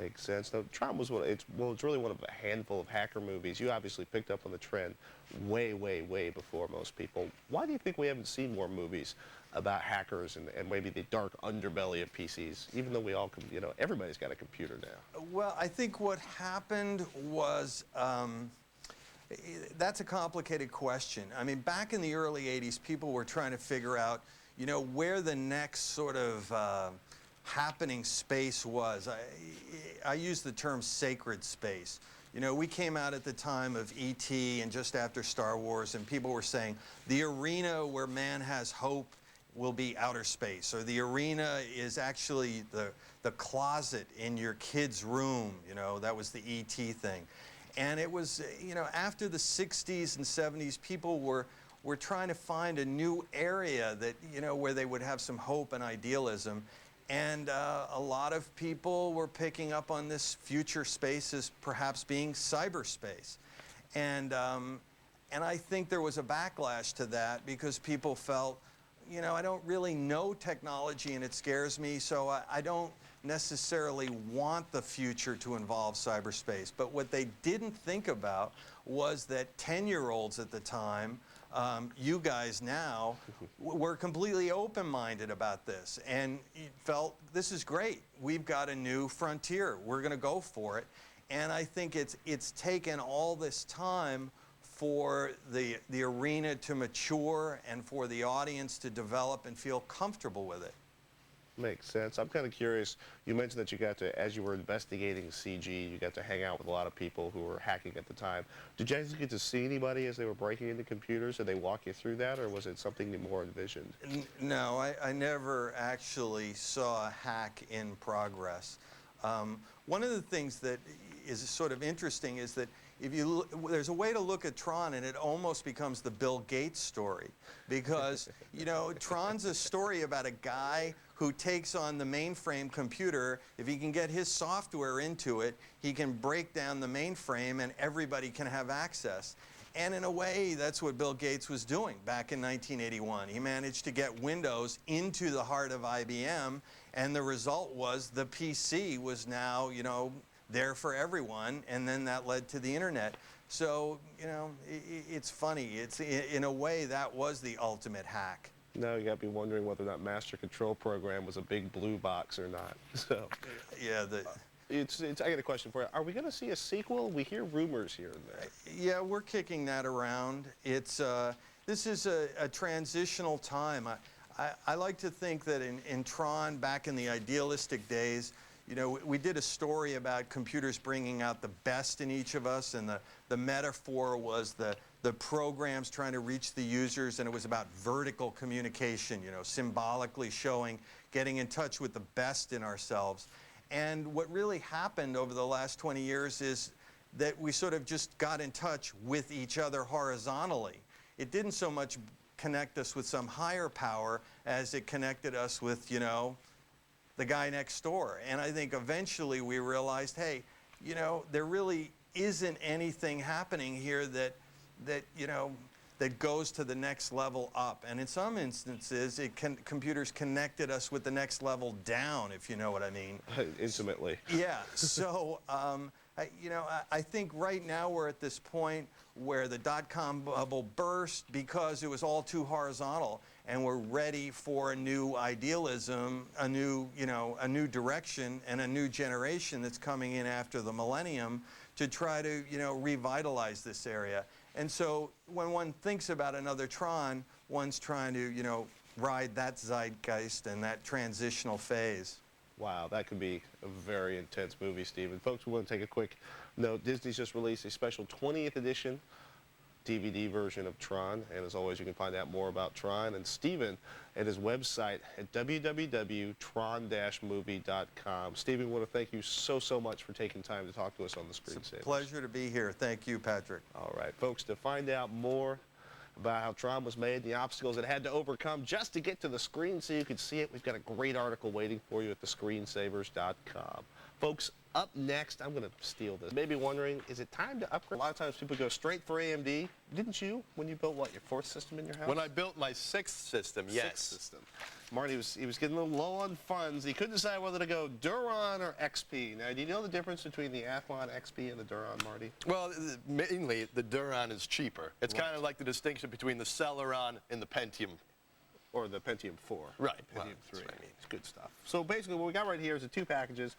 Makes sense. Now, Tron was it's really one of a handful of hacker movies. You obviously picked up on the trend way, way, way before most people. Why do you think we haven't seen more movies about hackers and maybe the dark underbelly of PCs, even though we all, everybody's got a computer now? Well, I think what happened was, that's a complicated question. I mean, back in the early 80s, people were trying to figure out, where the next sort of happening space was. I use the term sacred space. We came out at the time of E.T. and just after Star Wars, and people were saying the arena where man has hope will be outer space, or the arena is actually the closet in your kid's room. That was the E.T. thing. And it was, after the 60s and 70s, people were trying to find a new area that, where they would have some hope and idealism. And a lot of people were picking up on this future space as perhaps being cyberspace. And I think there was a backlash to that because people felt, I don't really know technology and it scares me, so I don't necessarily want the future to involve cyberspace. But what they didn't think about was that 10-year-olds at the time, you guys now, were completely open-minded about this and felt this is great. We've got a new frontier. We're going to go for it. And I think it's taken all this time for the arena to mature and for the audience to develop and feel comfortable with it. Makes sense. I'm kind of curious. You mentioned that you got to, as you were investigating CG, you got to hang out with a lot of people who were hacking at the time. Did you guys get to see anybody as they were breaking into computers? Did they walk you through that, or was it something you more envisioned? No, I never actually saw a hack in progress. One of the things that is sort of interesting is that if you there's a way to look at Tron and it almost becomes the Bill Gates story, because Tron's a story about a guy who takes on the mainframe computer. If he can get his software into it, he can break down the mainframe and everybody can have access. And in a way, that's what Bill Gates was doing back in 1981. He managed to get Windows into the heart of IBM, and the result was the PC was now, there for everyone, and then that led to the internet. So, it's funny. It's, in a way, that was the ultimate hack. Now you got to be wondering whether or not Master Control Program was a big blue box or not. So, yeah. I got a question for you. Are we going to see a sequel? We hear rumors here and there. Yeah, we're kicking that around. It's this is a transitional time. I like to think that in Tron, back in the idealistic days, we did a story about computers bringing out the best in each of us, and the metaphor was the programs trying to reach the users, and it was about vertical communication, symbolically showing, getting in touch with the best in ourselves. And what really happened over the last 20 years is that we sort of just got in touch with each other horizontally. It didn't so much connect us with some higher power as it connected us with, the guy next door. And I think eventually we realized, hey, there really isn't anything happening here that goes to the next level up. And in some instances, computers connected us with the next level down, if you know what I mean. Intimately. Yeah. So, I think right now we're at this point where the dot-com bubble burst because it was all too horizontal, and we're ready for a new idealism, a new direction, and a new generation that's coming in after the millennium to try to, revitalize this area. And so when one thinks about another Tron, one's trying to, ride that zeitgeist and that transitional phase. Wow, that could be a very intense movie, Stephen. Folks, we want to take a quick note. Disney's just released a special 20th edition DVD version of Tron, and as always, you can find out more about Tron and Stephen at his website at www.tron-movie.com. Stephen, I want to thank you so much for taking time to talk to us on the Screen Savers. It's a pleasure to be here. Thank you, Patrick. All right, folks, to find out more about how Tron was made, the obstacles it had to overcome just to get to the screen so you could see it, we've got a great article waiting for you at thescreensavers.com. Folks, up next, I'm going to steal this. Maybe wondering, is it time to upgrade? A lot of times people go straight for AMD. Didn't you when you built, what, your 4th system in your house? When I built my 6th system, yes. 6th system. Marty he was getting a little low on funds. He couldn't decide whether to go Duron or XP. Now, do you know the difference between the Athlon XP and the Duron, Marty? Well, mainly the Duron is cheaper. It's kind of like the distinction between the Celeron and the Pentium. Or the Pentium 4. Right. Pentium Well, 3. that's what I mean. It's good stuff. So basically what we got right here is the 2 packages.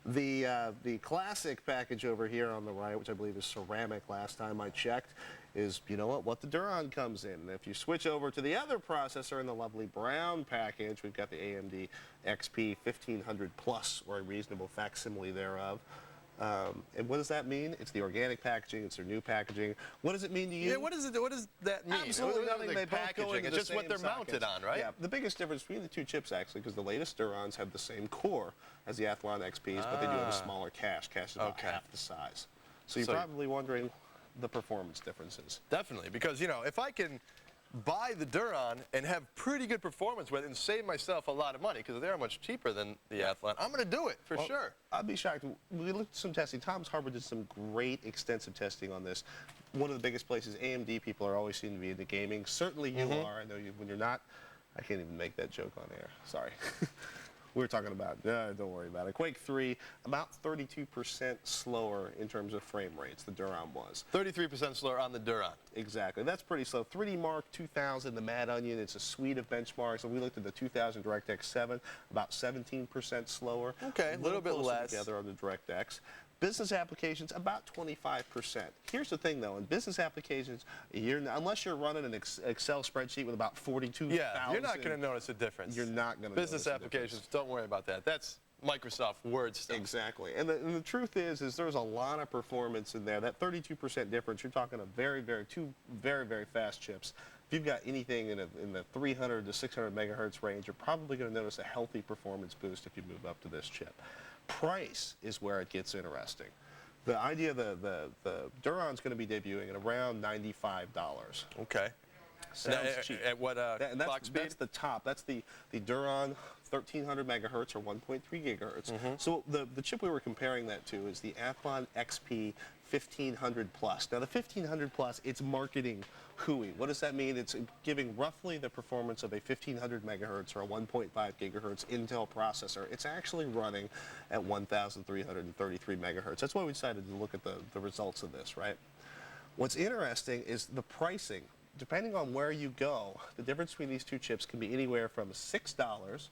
The classic package over here on the right, which I believe is ceramic last time I checked, is, you know what the Duron comes in. And if you switch over to the other processor in the lovely brown package, we've got the AMD XP 1500 Plus, or a reasonable facsimile thereof. And what does that mean? It's the organic packaging. It's their new packaging. What does it mean to you? Yeah, what does that mean? Absolutely nothing. The They both go packaging. into It's the just what same they're sockets. mounted on, right? Yeah. The biggest difference between the 2 chips, actually, because the latest Durons have the same core as the Athlon XPs, but they do have a smaller cache. Cache is about half the size. So you're probably wondering the performance differences. Definitely, because, you know, if I can buy the Duron and have pretty good performance with it and save myself a lot of money, because they're much cheaper than the Athlon, I'm going to do it for sure. I'd be shocked. We looked at some testing. Tom's Harbor did some great extensive testing on this. One of the biggest places, AMD people are always seem to be into gaming. Certainly you are. I know you, when you're not, I can't even make that joke on air. Sorry. We were talking about, don't worry about it. Quake 3, about 32% slower in terms of frame rates, the Duron was. 33% slower on the Duron. Exactly. That's pretty slow. 3D Mark 2000, the Mad Onion, it's a suite of benchmarks. And we looked at the 2000 DirectX 7, about 17% slower. Okay, a little bit closer less. together on the DirectX. Business applications, about 25%. Here's the thing, though. In business applications, unless you're running an Excel spreadsheet with about 42,000... Yeah, you're not going to notice a difference. You're not going to notice Business a applications, difference. don't worry about that. That's Microsoft Word stuff. Exactly. And the truth is there's a lot of performance in there. That 32% difference, you're talking two very, very fast chips. If you've got anything in the 300 to 600 megahertz range, you're probably going to notice a healthy performance boost if you move up to this chip. Price is where it gets interesting. The idea the Duron's going to be debuting at around $95. Okay. Sounds cheap. At what clock speed? That's the top. That's the Duron 1300 megahertz or 1.3 gigahertz. So the chip we were comparing that to is the Athlon XP 1500 Plus. Now the 1500 Plus, it's marketing hooey. What does that mean? It's giving roughly the performance of a 1500 megahertz or a 1.5 gigahertz Intel processor. It's actually running at 1333 megahertz. That's why we decided to look at the results of this, right? What's interesting is the pricing. Depending on where you go, the difference between these 2 chips can be anywhere from $6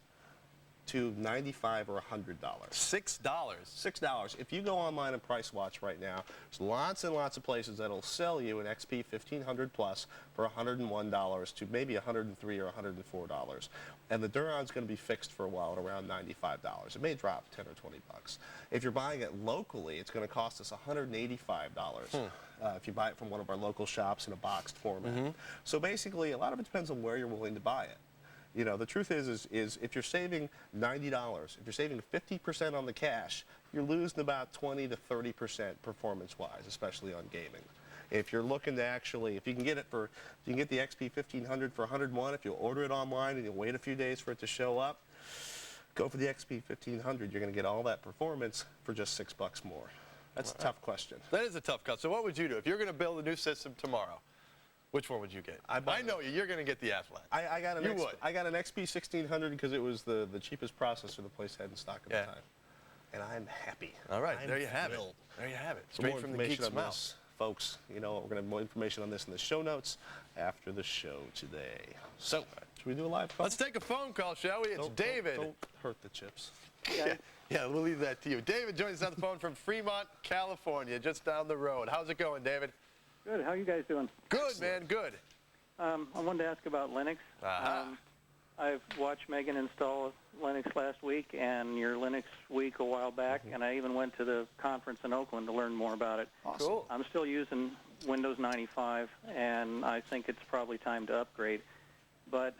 to $95 or $100. $6. $6. If you go online and price watch right now, there's lots and lots of places that'll sell you an XP 1500 Plus for $101 to maybe $103 or $104. And the Duron's going to be fixed for a while at around $95. It may drop 10 or 20 bucks. If you're buying it locally, it's going to cost us $185. If you buy it from one of our local shops in a boxed format. So basically, a lot of it depends on where you're willing to buy it. You know, the truth is if you're saving $90, if you're saving 50% on the cash, you're losing about 20 to 30% performance-wise, especially on gaming. If you're looking to actually, if you can get the XP 1500 for 101, if you order it online and you wait a few days for it to show up, go for the XP 1500. You're going to get all that performance for just $6 more. That's a tough question. That is a tough cut. So what would you do? If you're going to build a new system tomorrow, which one would you get? I know you're going to get the Athlon. I got an XP 1600 because it was the cheapest processor the place had in stock at the time. And I'm happy. All right, there you have it. thrilled. There you have it. For more Straight from the information geek's on mouth. this, folks, you know, we're going to have more information on this in the show notes after the show today. So, should we do a live call? Let's take a phone call, shall we? It's David. Don't hurt the chips. Yeah, we'll leave that to you. David joins us on the phone from Fremont, California, just down the road. How's it going, David? Good. How are you guys doing? Good, man, good. I wanted to ask about Linux. I've watched Megan install Linux last week and your Linux week a while back, and I even went to the conference in Oakland to learn more about it. Awesome. Cool. I'm still using Windows 95, and I think it's probably time to upgrade. But,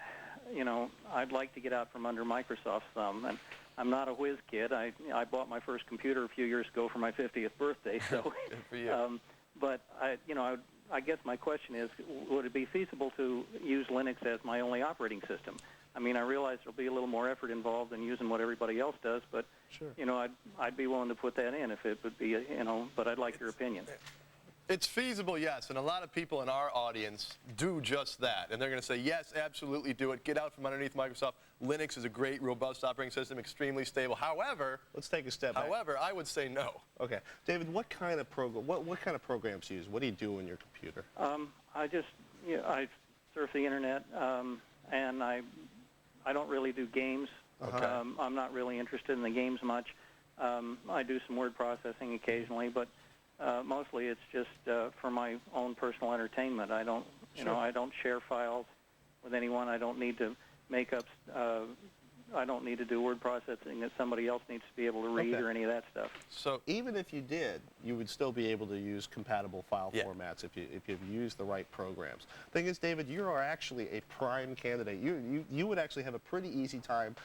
you know, I'd like to get out from under Microsoft's thumb, and I'm not a whiz kid. I bought my first computer a few years ago for my 50th birthday, so. Good for you. But I guess my question is, would it be feasible to use Linux as my only operating system? I mean, I realize there'll be a little more effort involved in using what everybody else does, but Sure. you know, I'd be willing to put that in if it would be, you know, but I'd like your opinion. It's feasible, yes, and a lot of people in our audience do just that. And they're going to say, yes, absolutely do it. Get out from underneath Microsoft. Linux is a great, robust operating system, extremely stable. However, let's take a step back. However, I would say no. Okay, David, what kind of what kind of programs do you use? What do you do on your computer? I just, you know, I surf the internet, and I don't really do games. Okay. I'm not really interested in the games much. I do some word processing occasionally, but mostly it's just for my own personal entertainment. I don't, you know, I don't share files with anyone. I don't need to make up. I don't need to do word processing that somebody else needs to be able to read or any of that stuff. So even if you did, you would still be able to use compatible file formats if you've used the right programs. Thing is, David, you are actually a prime candidate. You would actually have a pretty easy time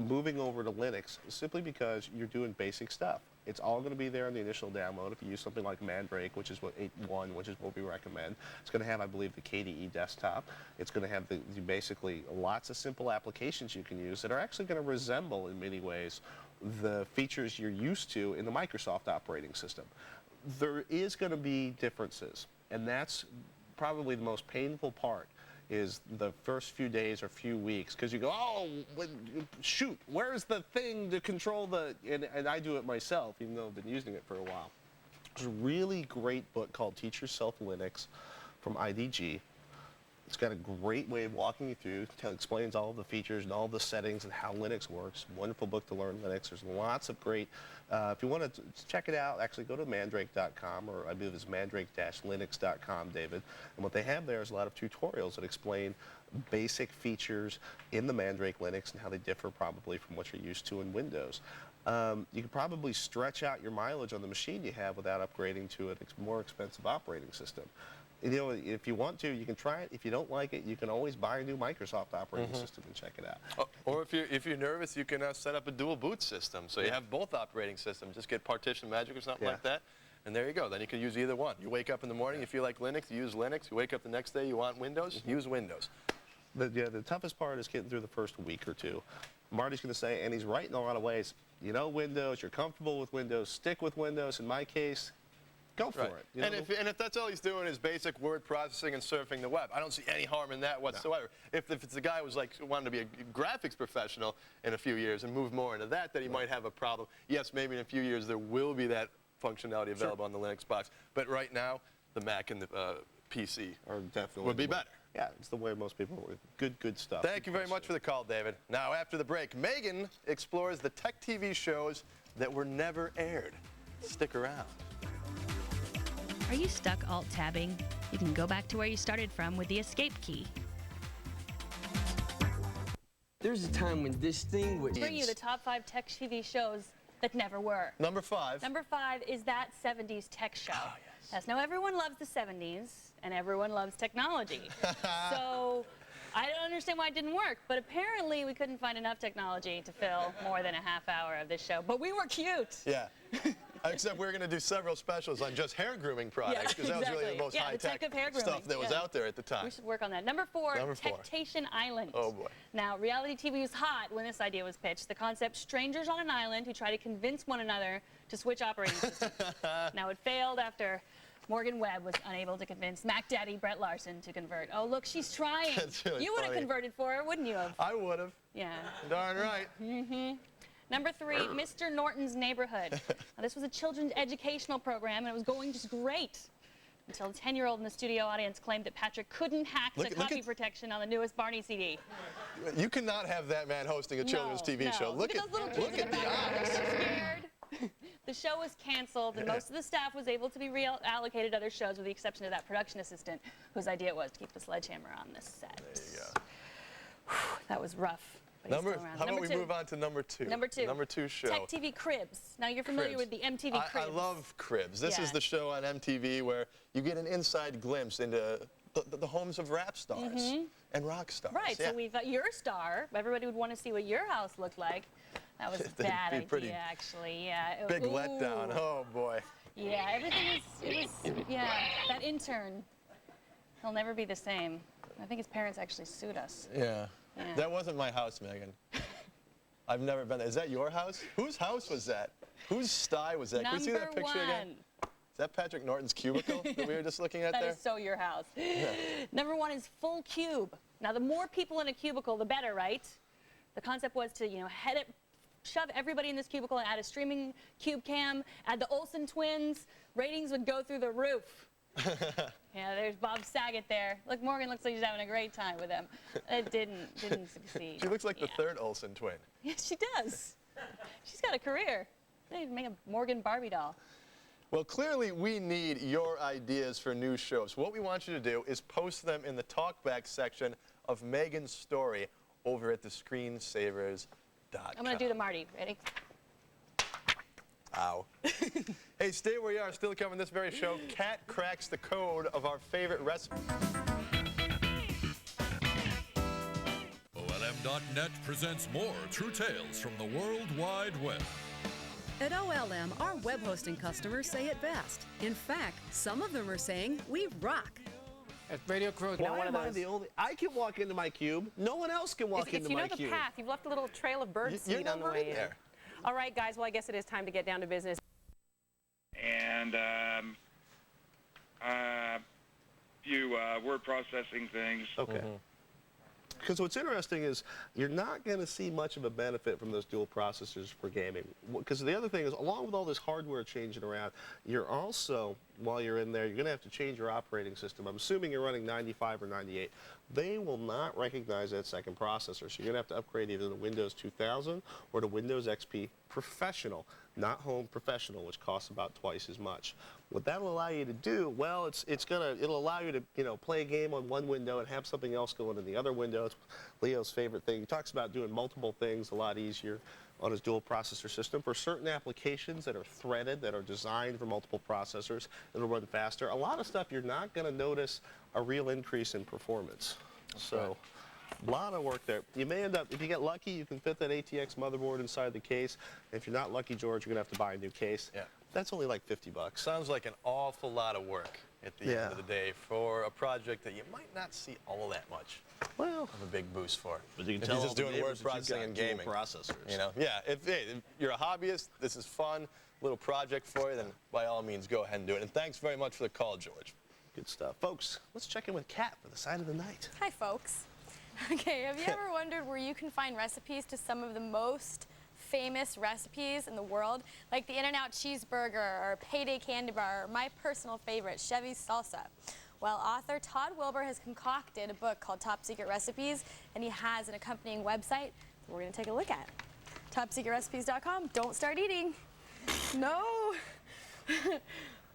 moving over to Linux simply because you're doing basic stuff. It's all going to be there in the initial download. If you use something like Mandrake, which is what 8.1, which is what we recommend, it's going to have, I believe, the KDE desktop. It's going to have basically lots of simple applications you can use that are actually going to resemble, in many ways, the features you're used to in the Microsoft operating system. There is going to be differences, and that's probably the most painful part, is the first few days or few weeks, because you go, oh, shoot, where's the thing to control the, and I do it myself, even though I've been using it for a while. There's a really great book called Teach Yourself Linux from IDG. It's got a great way of walking you through, explains all the features and all the settings and how Linux works. Wonderful book to learn Linux. There's lots of great, if you want to check it out, actually go to mandrake.com, or I believe it's mandrake-linux.com, David. And what they have there is a lot of tutorials that explain basic features in the Mandrake Linux and how they differ probably from what you're used to in Windows. You can probably stretch out your mileage on the machine you have without upgrading to a more expensive operating system. You know, if you want to, you can try it. If you don't like it, you can always buy a new Microsoft operating system and check it out. Oh, or if you're nervous, you can set up a dual boot system. So you have both operating systems. Just get Partition Magic or something like that, and there you go. Then you can use either one. You wake up in the morning, you feel like Linux, you use Linux. You wake up the next day, you want Windows, use Windows. The toughest part is getting through the first week or two. Marty's going to say, and he's right in a lot of ways, you know Windows, you're comfortable with Windows, stick with Windows. In my case, go for it. You know? And if that's all he's doing is basic word processing and surfing the web, I don't see any harm in that whatsoever. No. If it's a guy who's like wanting to be a graphics professional in a few years and move more into that, then he might have a problem. Yes, maybe in a few years there will be that functionality available on the Linux box. But right now, the Mac and the PC are definitely would be better. Yeah, it's the way most people work. Good stuff. Thank you very much for the call, David. Now, after the break, Megan explores the tech TV shows that were never aired. Stick around. Are you stuck alt-tabbing? You can go back to where you started from with the escape key. There's a time when this thing would Bring you the top 5 tech TV shows that never were. Number 5. Number 5 is that 70s tech show. Oh, yes. Yes, now everyone loves the 70s, and everyone loves technology. So I don't understand why it didn't work, but apparently we couldn't find enough technology to fill more than a half hour of this show. But we were cute. Yeah. Except we're going to do several specials on just hair grooming products, because that was really the most high-tech stuff that was out there at the time. We should work on that. Number 4, Techtation Island. Oh, boy. Now, reality TV was hot when this idea was pitched. The concept, strangers on an island who try to convince one another to switch operating systems. Now, it failed after Morgan Webb was unable to convince Mac Daddy Brett Larson to convert. Oh, look, she's trying. That's really You would have funny. converted for her, wouldn't you have? I would have. Yeah. Darn right. Number 3, Mr. Norton's Neighborhood. Now, this was a children's educational program, and it was going just great until a 10-year-old in the studio audience claimed that Patrick couldn't hack the copy protection on the newest Barney CD. You cannot have that man hosting a children's TV show. Look at those little kids in the the background. They're eyes. so scared. The show was canceled, and most of the staff was able to be reallocated to other shows, with the exception of that production assistant whose idea it was to keep the sledgehammer on the set. There you go. That was rough. But he's still around. How about we 2. move on to number 2? Number 2. Number 2 show. Tech TV Cribs. Now, you're familiar Cribs. with the MTV Cribs. I love Cribs. This is Yeah. the show on MTV where you get an inside glimpse into the homes of rap stars and rock stars. Right, Yeah. so we thought you're a star. Everybody would want to see what your house looked like. That was a That'd bad be pretty idea, actually. Yeah. Big Ooh. letdown. Oh, boy. Yeah, everything was, yeah, that intern, he'll never be the same. I think his parents actually sued us. Yeah. Yeah. That wasn't my house, Megan. I've never been there. Is that your house? Whose house was that? Whose sty was that? Can we see that picture again? Is that Patrick Norton's cubicle that we were just looking at there? That is so your house. Number 1 is full cube. Now, the more people in a cubicle, the better, right? The concept was to, shove everybody in this cubicle and add a streaming cube cam, add the Olsen twins. Ratings would go through the roof. Yeah, there's Bob Saget there. Look, Morgan looks like she's having a great time with him. It didn't succeed. She looks like the third Olsen twin. Yes, she does. She's got a career. They need to make a Morgan Barbie doll. Well, clearly we need your ideas for new shows. What we want you to do is post them in the talkback section of Megan's story over at thescreensavers.com. I'm going to do the Marty. Ready? Ow. Hey, stay where you are. Still coming this very show. Kat cracks the code of our favorite recipe. OLM.net presents more true tales from the World Wide Web. At OLM, our web hosting customers say it best. In fact, some of them are saying we rock. At Radio Crow, Why am I the only? I can walk into my cube. No one else can walk into my cube. If you know the path, you've left a little trail of bird seed on the way in. There. All right, guys, well, I guess it is time to get down to business. And few word processing things. Okay. Because what's interesting is you're not going to see much of a benefit from those dual processors for gaming. Because the other thing is, along with all this hardware changing around, you're also, while you're in there, you're going to have to change your operating system. I'm assuming you're running 95 or 98. They will not recognize that second processor. So you're going to have to upgrade either to Windows 2000 or to Windows XP Professional, not Home Professional, which costs about twice as much. What that'll allow you to do, well, it'll allow you to, play a game on one window and have something else going in the other window. It's Leo's favorite thing. He talks about doing multiple things a lot easier on his dual processor system. For certain applications that are threaded, that are designed for multiple processors, it'll run faster. A lot of stuff you're not going to notice a real increase in performance. So a lot of work there. You may end up, if you get lucky, you can fit that ATX motherboard inside the case. If you're not lucky, George, you're going to have to buy a new case. Yeah. That's only like 50 bucks. Sounds like an awful lot of work at the end of the day for a project that you might not see all that much of a big boost for. But you can if tell you're just doing word that processing and gaming. Processors. Yeah. If you're a hobbyist, this is fun, little project for you, then by all means go ahead and do it. And thanks very much for the call, George. Good stuff. Folks, let's check in with Kat for the side of the night. Hi, folks. Okay, have you ever wondered where you can find recipes to some of the most famous recipes in the world, like the In-N-Out cheeseburger or payday candy bar, or my personal favorite, Chevy's salsa? Well, author Todd Wilbur has concocted a book called Top Secret Recipes, and he has an accompanying website that we're going to take a look at. TopSecretRecipes.com. Don't start eating. No.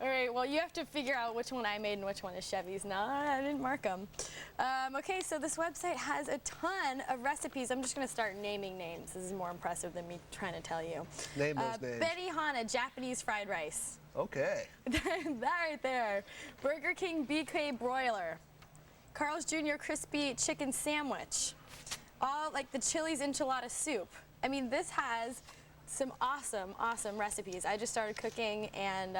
All right, well, you have to figure out which one I made and which one is Chevy's. No, I didn't mark them. Okay, so this website has a ton of recipes. I'm just going to start naming names. This is more impressive than me trying to tell you. Name those names. Benihana Japanese fried rice. Okay. That right there. Burger King BK broiler. Carl's Jr. crispy chicken sandwich. All like the Chili's enchilada soup. I mean, this has some awesome, awesome recipes. I just started cooking and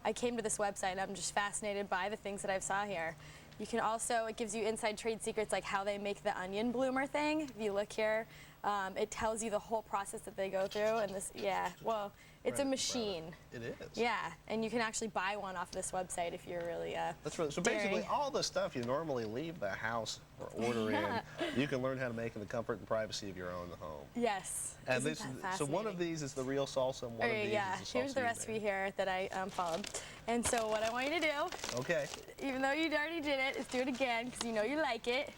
I came to this website and I'm just fascinated by the things that I saw here. You can also, it gives you inside trade secrets like how they make the onion bloomer thing. If you look here, it tells you the whole process that they go through. And this, well, it's a machine. It is. Yeah, and you can actually buy one off of this website if you're really That's right. So basically, all the stuff you normally leave the house or order in, you can learn how to make in the comfort and privacy of your own home. Yes. And so one of these is the real salsa, and one of these is the salsa. Here's the recipe here that I followed. And so what I want you to do, okay, even though you already did it, is do it again because you know you like it.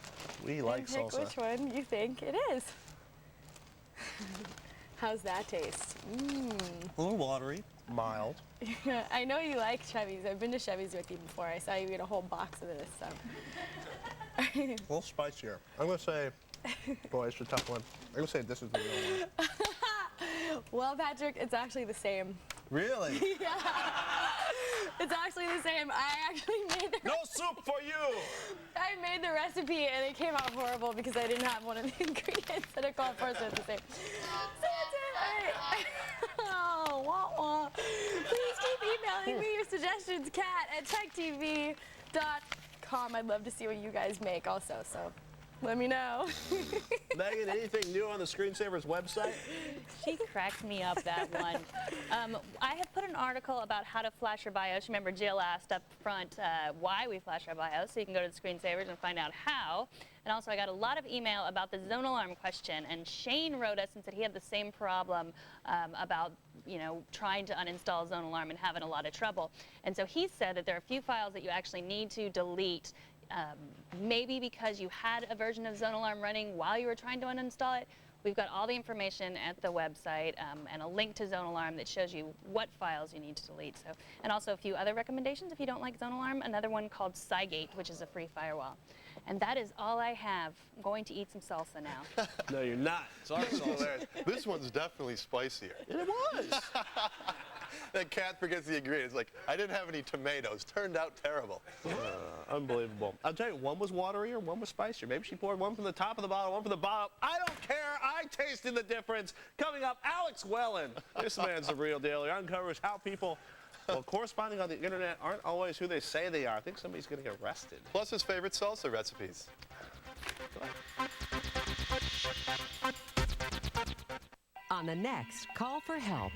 We like pick salsa. Which one you think it is? How's that taste? A little watery, mild. I know you like Chevy's. I've been to Chevy's with you before. I saw you eat a whole box of this. So. A little spicier. I'm going to say, boy, it's a tough one. I'm going to say this is the real one. Well, Patrick, it's actually the same. Really? Yeah. It's actually the same. I actually made the No soup for you! I made the recipe and it came out horrible because I didn't have one of the ingredients that it called for, so it's the same. So that's it. All right. Oh, wah, wah. Please keep emailing me your suggestions, Kat at techtv.com. I'd love to see what you guys make also, so let me know. Megan, anything new on the Screensaver's website? She cracked me up, that one. I have put an article about how to flash your BIOS. Remember, Jill asked up front why we flash our BIOS, so you can go to the Screensavers and find out how. And also, I got a lot of email about the zone alarm question, and Shane wrote us and said he had the same problem about, you know, trying to uninstall zone alarm and having a lot of trouble. And so he said that there are a few files that you actually need to delete, maybe because you had a version of zone alarm running while you were trying to uninstall it. We've got all the information at the website and a link to Zone Alarm that shows you what files you need to delete. So, and also a few other recommendations if you don't like Zone Alarm. Another one called Cygate, which is a free firewall. And that is all I have. I'm going to eat some salsa now. No, you're not. It's our salsa. This one's definitely spicier. It was. That cat forgets the ingredients. Like, I didn't have any tomatoes. Turned out terrible. Unbelievable. I'll tell you, one was waterier, one was spicier. Maybe she poured one from the top of the bottle, one from the bottom. I don't care. I tasted the difference. Coming up, Alex Wellen. This man's the real deal. He uncovers how people, well, corresponding on the internet aren't always who they say they are. I think somebody's going to get arrested. Plus his favorite salsa recipes. On the next Call for Help.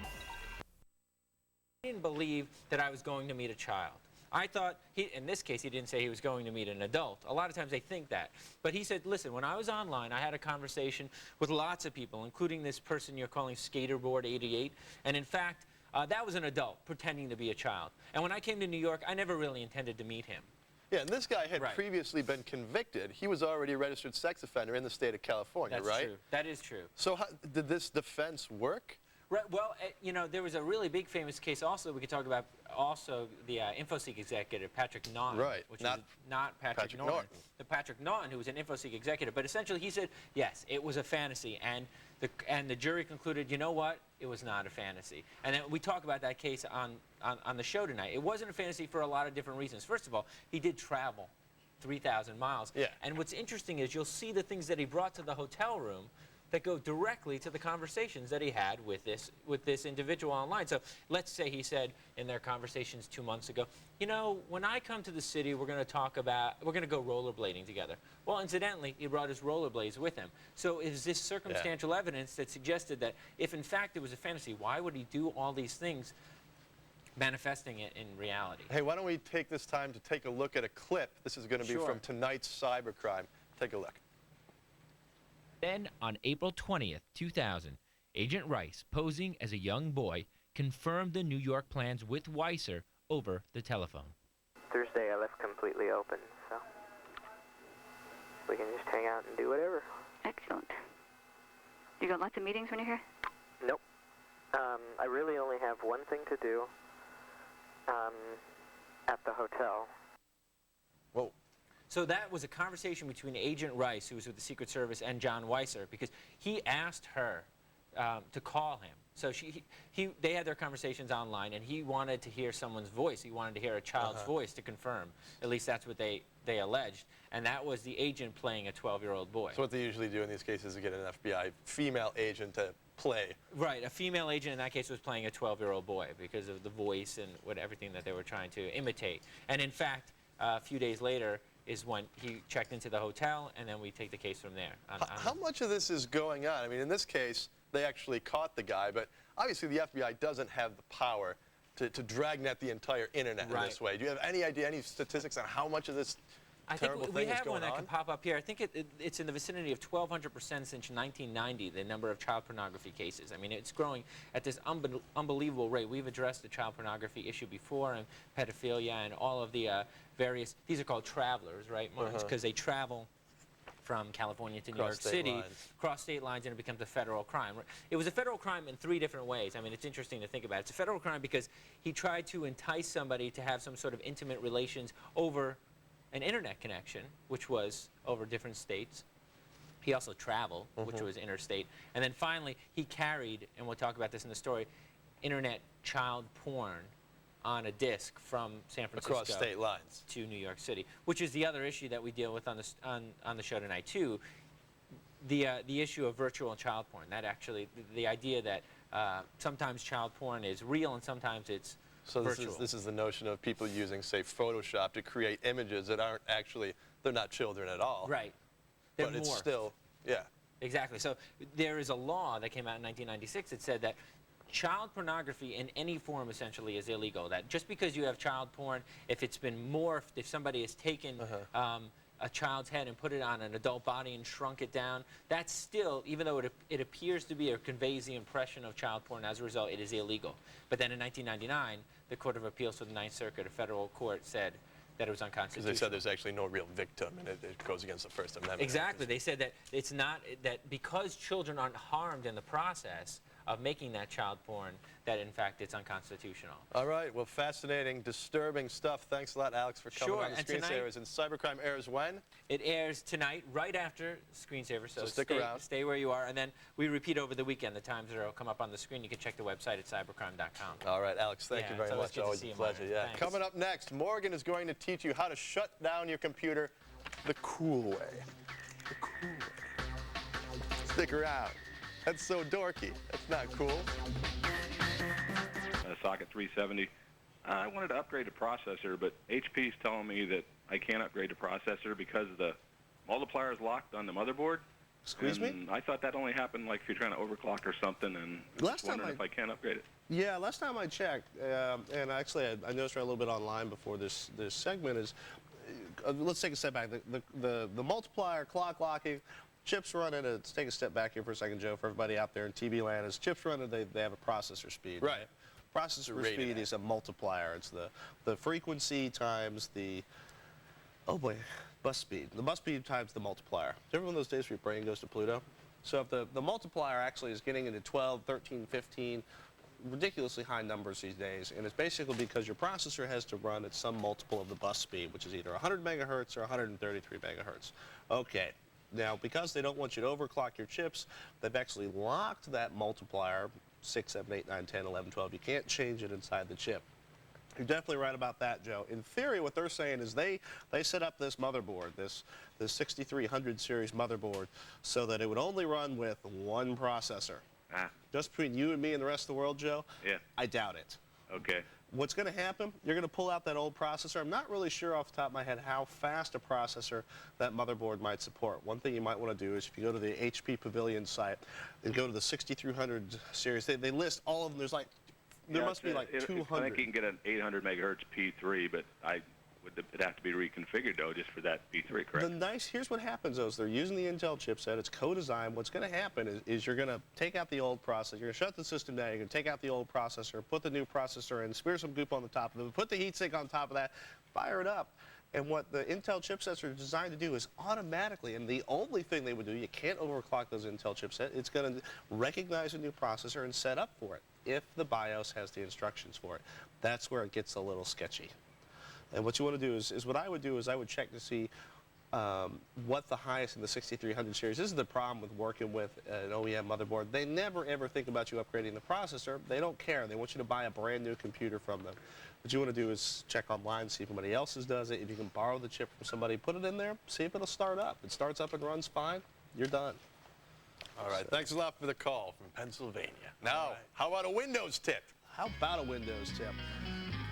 I didn't believe that I was going to meet a child. I thought, in this case, he didn't say he was going to meet an adult. A lot of times they think that. But he said, listen, when I was online, I had a conversation with lots of people, including this person you're calling Skaterboard 88. And in fact, that was an adult pretending to be a child. And when I came to New York, I never really intended to meet him. Yeah, and this guy had previously been convicted. He was already a registered sex offender in the state of California, That's right? True. That is true. So did this defense work? Right, well, you know, there was a really big famous case also. We could talk about also the InfoSeek executive, Patrick Naughton. Right. Which is not Patrick Norton. The Patrick Naughton, who was an InfoSeek executive. But essentially he said, yes, it was a fantasy. And the jury concluded, you know what? It was not a fantasy. And then we talk about that case on the show tonight. It wasn't a fantasy for a lot of different reasons. First of all, he did travel 3,000 miles. Yeah. And what's interesting is you'll see the things that he brought to the hotel room that go directly to the conversations that he had with this individual online. So let's say he said in their conversations 2 months ago, you know, when I come to the city, we're going to go rollerblading together. Well, incidentally, he brought his rollerblades with him. So is this circumstantial evidence that suggested that if in fact it was a fantasy, why would he do all these things manifesting it in reality? Hey, why don't we take this time to take a look at a clip. This is going to be from tonight's cybercrime. Take a look. Then, on April 20th, 2000, Agent Rice, posing as a young boy, confirmed the New York plans with Weiser over the telephone. Thursday I left completely open, so we can just hang out and do whatever. Excellent. You got lots of meetings when you're here? Nope. I really only have one thing to do at the hotel. Whoa. So that was a conversation between Agent Rice, who was with the Secret Service, and John Weiser, because he asked her to call him. So they had their conversations online, and he wanted to hear someone's voice. He wanted to hear a child's voice to confirm. At least that's what they alleged. And that was the agent playing a 12-year-old boy. So what they usually do in these cases is get an FBI female agent to play. Right. A female agent in that case was playing a 12-year-old boy because of the voice and everything that they were trying to imitate. And in fact, a few days later is when he checked into the hotel, and then we take the case from there. How much of this is going on? I mean, in this case, they actually caught the guy, but obviously the FBI doesn't have the power to dragnet the entire internet in this way. Do you have any idea, any statistics on how much of this terrible thing is going on? I think we have one that can pop up here. I think it's in the vicinity of 1,200% since 1990, the number of child pornography cases. I mean, it's growing at this unbelievable rate. We've addressed the child pornography issue before, and pedophilia, and all of the various, these are called travelers, right, Mark? Because they travel from California to New York City, cross state lines, and it becomes a federal crime. It was a federal crime in 3 different ways. I mean, it's interesting to think about. It's a federal crime because he tried to entice somebody to have some sort of intimate relations over an internet connection, which was over different states. He also traveled, which was interstate. And then finally, he carried, and we'll talk about this in the story, internet child porn on a disc from San Francisco across state lines to New York City, which is the other issue that we deal with on the show tonight too. The issue of virtual child porn. That actually, the idea that sometimes child porn is real and sometimes it's virtual. This is the notion of people using, say, Photoshop to create images that aren't actually, they're not children at all. Right. But it's morphed. still, yeah. Exactly. So there is a law that came out in 1996 that said that child pornography in any form essentially is illegal. That just because you have child porn, if it's been morphed, if somebody has taken a child's head and put it on an adult body and shrunk it down, that's still, even though it appears to be or conveys the impression of child porn, as a result, it is illegal. But then in 1999, the Court of Appeals for the Ninth Circuit, a federal court, said that it was unconstitutional. Because they said there's actually no real victim, and it goes against the First Amendment. Exactly. They said that it's not, that because children aren't harmed in the process of making that child porn, that in fact it's unconstitutional. All right. Well, fascinating, disturbing stuff. Thanks a lot, Alex, for coming on the Screensavers. And Cybercrime airs when? It airs tonight, right after Screensavers. So stick around. Stay where you are. And then we repeat over the weekend. The times will come up on the screen. You can check the website at cybercrime.com. All right, Alex, thank you very much. Always a pleasure. Yeah. Thanks. Coming up next, Morgan is going to teach you how to shut down your computer the cool way. The cool way. Stick around. That's so dorky. That's not cool. Socket 370. I wanted to upgrade the processor, but HP's telling me that I can't upgrade the processor because the multiplier is locked on the motherboard. Excuse me? I thought that only happened like if you're trying to overclock or something, and I was wondering if I can't upgrade it. Yeah, last time I checked, and actually I noticed a little bit online before this segment is, let's take a step back. The multiplier clock locking, chips running, let's take a step back here for a second, Joe, for everybody out there in TV land. As chips running, they have a processor speed. Right. Processor speed is a multiplier. It's the frequency times the, oh boy, bus speed. The bus speed times the multiplier. Do you ever one of those days where your brain goes to Pluto? So if the multiplier actually is getting into 12, 13, 15, ridiculously high numbers these days, and it's basically because your processor has to run at some multiple of the bus speed, which is either 100 megahertz or 133 megahertz. Okay. Now, because they don't want you to overclock your chips, they've actually locked that multiplier, 6, 7, 8, 9, 10, 11, 12. You can't change it inside the chip. You're definitely right about that, Joe. In theory, what they're saying is they set up this motherboard, this 6300 series motherboard, so that it would only run with one processor. Just between you and me and the rest of the world, Joe, yeah. I doubt it. Okay. What's going to happen, you're going to pull out that old processor. I'm not really sure off the top of my head how fast a processor that motherboard might support. One thing you might want to do is if you go to the HP Pavilion site and go to the 6300 series, they list all of them. There's like, there must be like 200. I think you can get an 800 megahertz P3, but it'd have to be reconfigured, though, just for that P3, correct? Here's what happens, though, is they're using the Intel chipset. It's co-designed. What's going to happen is you're going to take out the old processor. You're going to shut the system down. You're going to take out the old processor, put the new processor in, smear some goop on the top of it, put the heatsink on top of that, fire it up. And what the Intel chipsets are designed to do is automatically, and the only thing they would do, you can't overclock those Intel chipsets, it's going to recognize a new processor and set up for it if the BIOS has the instructions for it. That's where it gets a little sketchy. And what you want to do is what I would do is I would check to see what the highest in the 6300 series. This is the problem with working with an OEM motherboard. They never ever think about you upgrading the processor. They don't care. They want you to buy a brand new computer from them. What you want to do is check online, see if anybody else's does it. If you can borrow the chip from somebody, put it in there, see if it'll start up. It starts up and runs fine, you're done. All right, thanks a lot for the call from Pennsylvania. Now, how about a Windows tip? How about a Windows tip?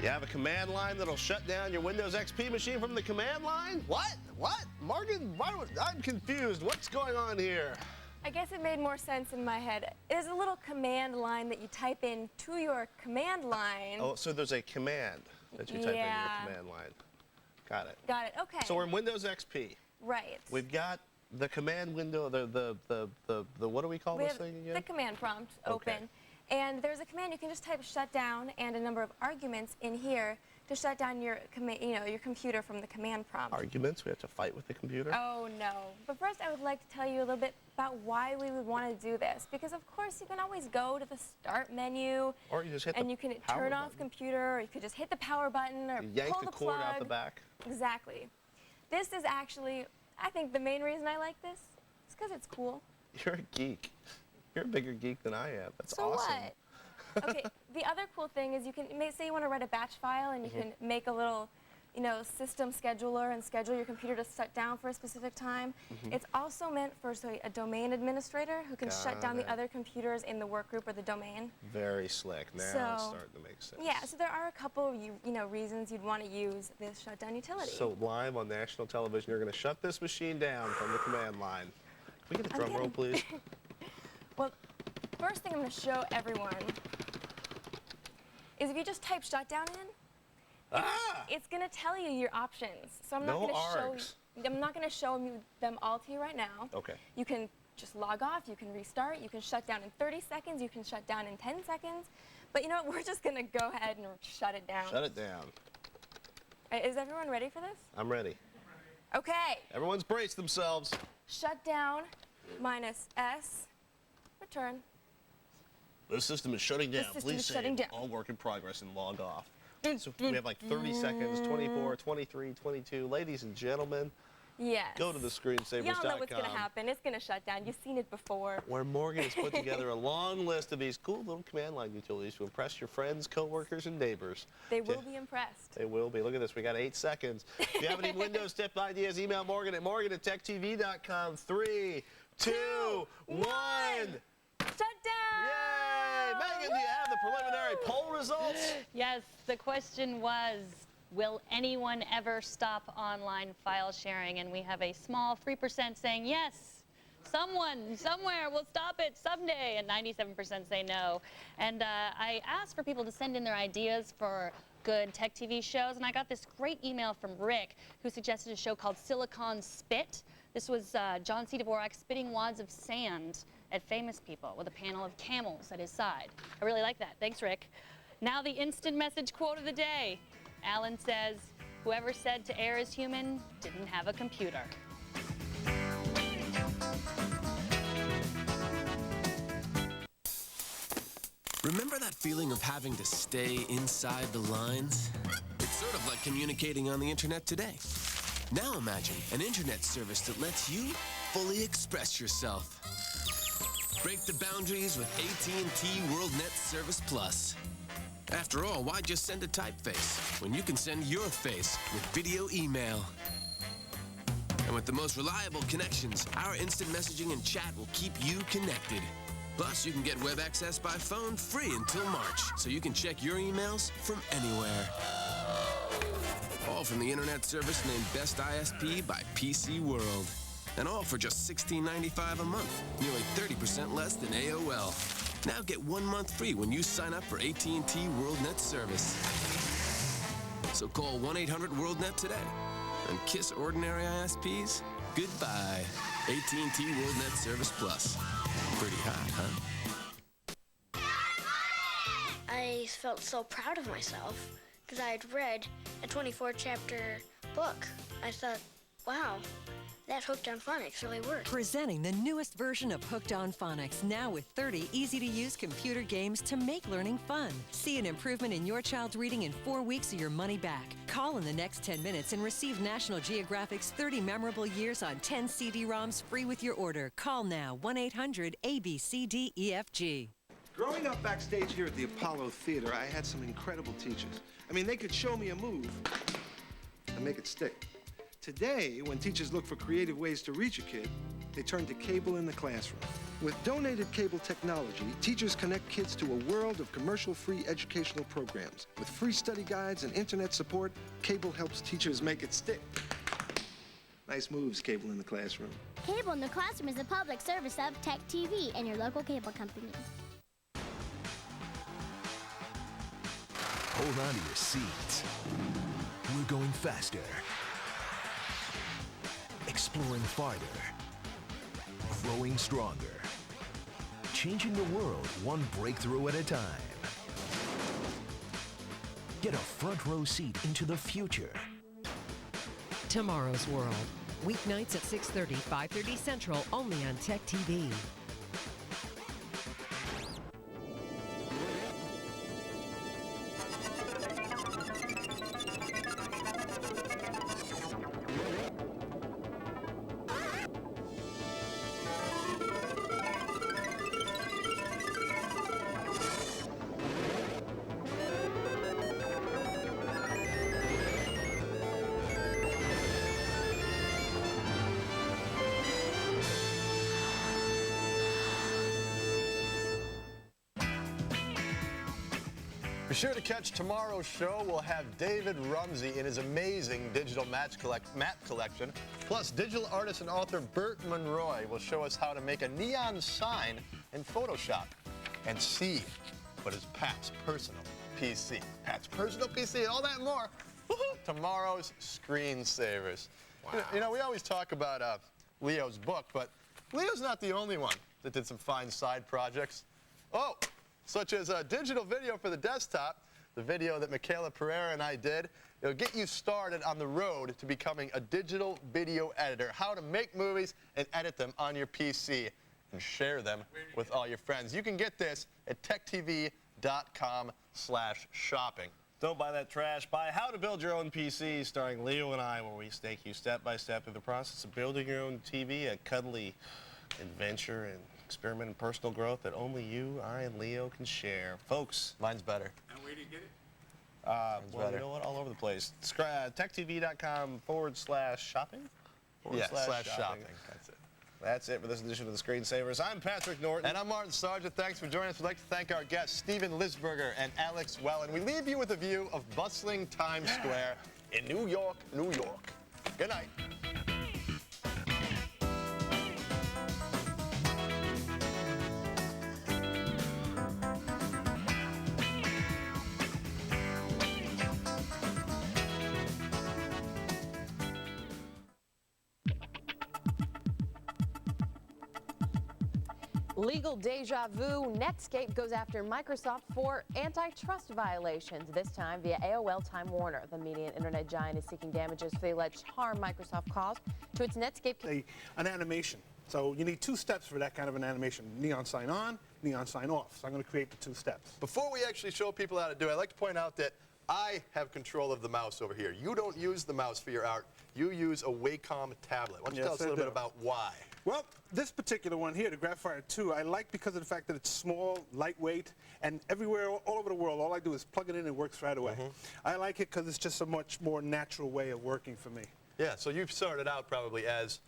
You have a command line that'll shut down your Windows XP machine from the command line? What? What? Morgan, I'm confused. What's going on here? I guess it made more sense in my head. There's a little command line that you type in to your command line. Oh, so there's a command that you type in your command line. Got it. Got it, okay. So we're in Windows XP. Right. We've got the command window, the what do we call this thing again? The command prompt open. And there's a command you can just type shut down and a number of arguments in here to shut down your computer from the command prompt. Arguments? We have to fight with the computer? Oh no. But first I would like to tell you a little bit about why we would want to do this. Because of course you can always go to the start menu or you just hit and you can turn off computer, or you could just hit the power button or yank pull the cord plug. out the back. Exactly. This is actually, I think the main reason I like this is because it's cool. You're a geek. You're a bigger geek than I am. That's so awesome. What? Okay, the other cool thing is you can say you want to write a batch file and you can make a little, system scheduler and schedule your computer to shut down for a specific time. It's also meant for, say, a domain administrator who can shut down the other computers in the work group or the domain. Very slick. Now it's starting to make sense. Yeah, so there are a couple reasons you'd want to use this shutdown utility. So live on national television, you're going to shut this machine down from the command line. Can we get a drum roll, please? Well, first thing I'm going to show everyone is if you just type shutdown in, it's going to tell you your options. So I'm not going to show you. I'm not going to show them all to you right now. Okay. You can just log off. You can restart. You can shut down in 30 seconds. You can shut down in 10 seconds. But you know what? We're just going to go ahead and shut it down. Shut it down. Is everyone ready for this? I'm ready. Okay. Everyone's braced themselves. Shut down minus S. Return. The system is shutting down. Please save all work in progress and log off. So we have like 30 seconds, 24, 23, 22. Ladies and gentlemen, yes. Go to the screensavers.com. Y'all know what's going to happen. It's going to shut down. You've seen it before. Where Morgan has put together a long list of these cool little command line utilities to impress your friends, coworkers, and neighbors. They will be impressed. They will be. Look at this. We got 8 seconds. If you have any Windows tip ideas, email Morgan at techtv.com. 3, 2, 1. Shut down! Yay! Megan, do you have the preliminary poll results? Yes, the question was, will anyone ever stop online file sharing? And we have a small 3% saying yes. Someone, somewhere will stop it someday, and 97% say no. And I asked for people to send in their ideas for good tech TV shows, and I got this great email from Rick, who suggested a show called Silicon Spit. This was John C. Dvorak spitting wads of sand at famous people with a panel of camels at his side. I really like that. Thanks, Rick. Now the instant message quote of the day. Alan says, whoever said to err is human didn't have a computer. Remember that feeling of having to stay inside the lines? It's sort of like communicating on the internet today. Now imagine an internet service that lets you fully express yourself. Break the boundaries with AT&T WorldNet Service Plus. After all, why just send a typeface when you can send your face with video email? And with the most reliable connections, our instant messaging and chat will keep you connected. Plus, you can get web access by phone free until March, so you can check your emails from anywhere. All from the internet service named Best ISP by PC World. And all for just $16.95 a month, nearly 30% less than AOL. Now get 1 month free when you sign up for AT&T WorldNet service. So call 1-800-WorldNet today and kiss ordinary ISPs goodbye. AT&T WorldNet Service Plus. Pretty hot, huh? I felt so proud of myself because I had read a 24-chapter book. I thought, wow, that Hooked on Phonics really worked. Presenting the newest version of Hooked on Phonics, now with 30 easy-to-use computer games to make learning fun. See an improvement in your child's reading in 4 weeks or your money back. Call in the next 10 minutes and receive National Geographic's 30 memorable years on 10 CD-ROMs free with your order. Call now, 1-800-ABCDEFG. Growing up backstage here at the Apollo Theater, I had some incredible teachers. I mean, they could show me a move and make it stick. Today, when teachers look for creative ways to reach a kid, they turn to cable in the classroom. With donated cable technology, teachers connect kids to a world of commercial-free educational programs. With free study guides and internet support, cable helps teachers make it stick. Nice moves, Cable in the Classroom. Cable in the Classroom is a public service of Tech TV and your local cable company. Hold on to your seats. We're going faster. Exploring farther. Growing stronger. Changing the world one breakthrough at a time. Get a front row seat into the future. Tomorrow's World. Weeknights at 6:30, 5:30 Central, only on Tech TV. sure to catch tomorrow's show. We'll have David Rumsey in his amazing digital matte collection. Plus, digital artist and author Bert Monroy will show us how to make a neon sign in Photoshop. And see what is Pat's personal PC. Pat's personal PC and all that and more. Tomorrow's Screensavers. Wow. You know, we always talk about Leo's book, but Leo's not the only one that did some fine side projects. Oh, such as a digital video for the desktop, the video that Michaela Pereira and I did. It'll get you started on the road to becoming a digital video editor, how to make movies and edit them on your PC and share them with all your friends. You can get this at techtv.com/shopping. Don't buy that trash. Buy How to Build Your Own PC, starring Leo and I, where we take you step by step through the process of building your own TV, a cuddly adventure and experiment in personal growth that only you, I, and Leo can share. Folks. Mine's better. And where do you get it? Well, you know what? All over the place. techtv.com/shopping? /shopping. That's it. That's it for this edition of the Screensavers. I'm Patrick Norton. And I'm Martin Sargent. Thanks for joining us. We'd like to thank our guests, Steven Lisberger and Alex Wellen. We leave you with a view of bustling Times Square in New York, New York. Good night. Legal deja vu. Netscape goes after Microsoft for antitrust violations, this time via AOL Time Warner. The media and internet giant is seeking damages for the alleged harm Microsoft caused to its Netscape. An animation. So you need 2 steps for that kind of an animation. Neon sign on, neon sign off. So I'm going to create the 2 steps. Before we actually show people how to do it, I'd like to point out that I have control of the mouse over here. You don't use the mouse for your art. You use a Wacom tablet. Why don't you tell us a little bit about why? Well, this particular one here, the Graphire 2, I like because of the fact that it's small, lightweight, and everywhere, all over the world, all I do is plug it in and it works right away. I like it because it's just a much more natural way of working for me. Yeah, so you started out probably as,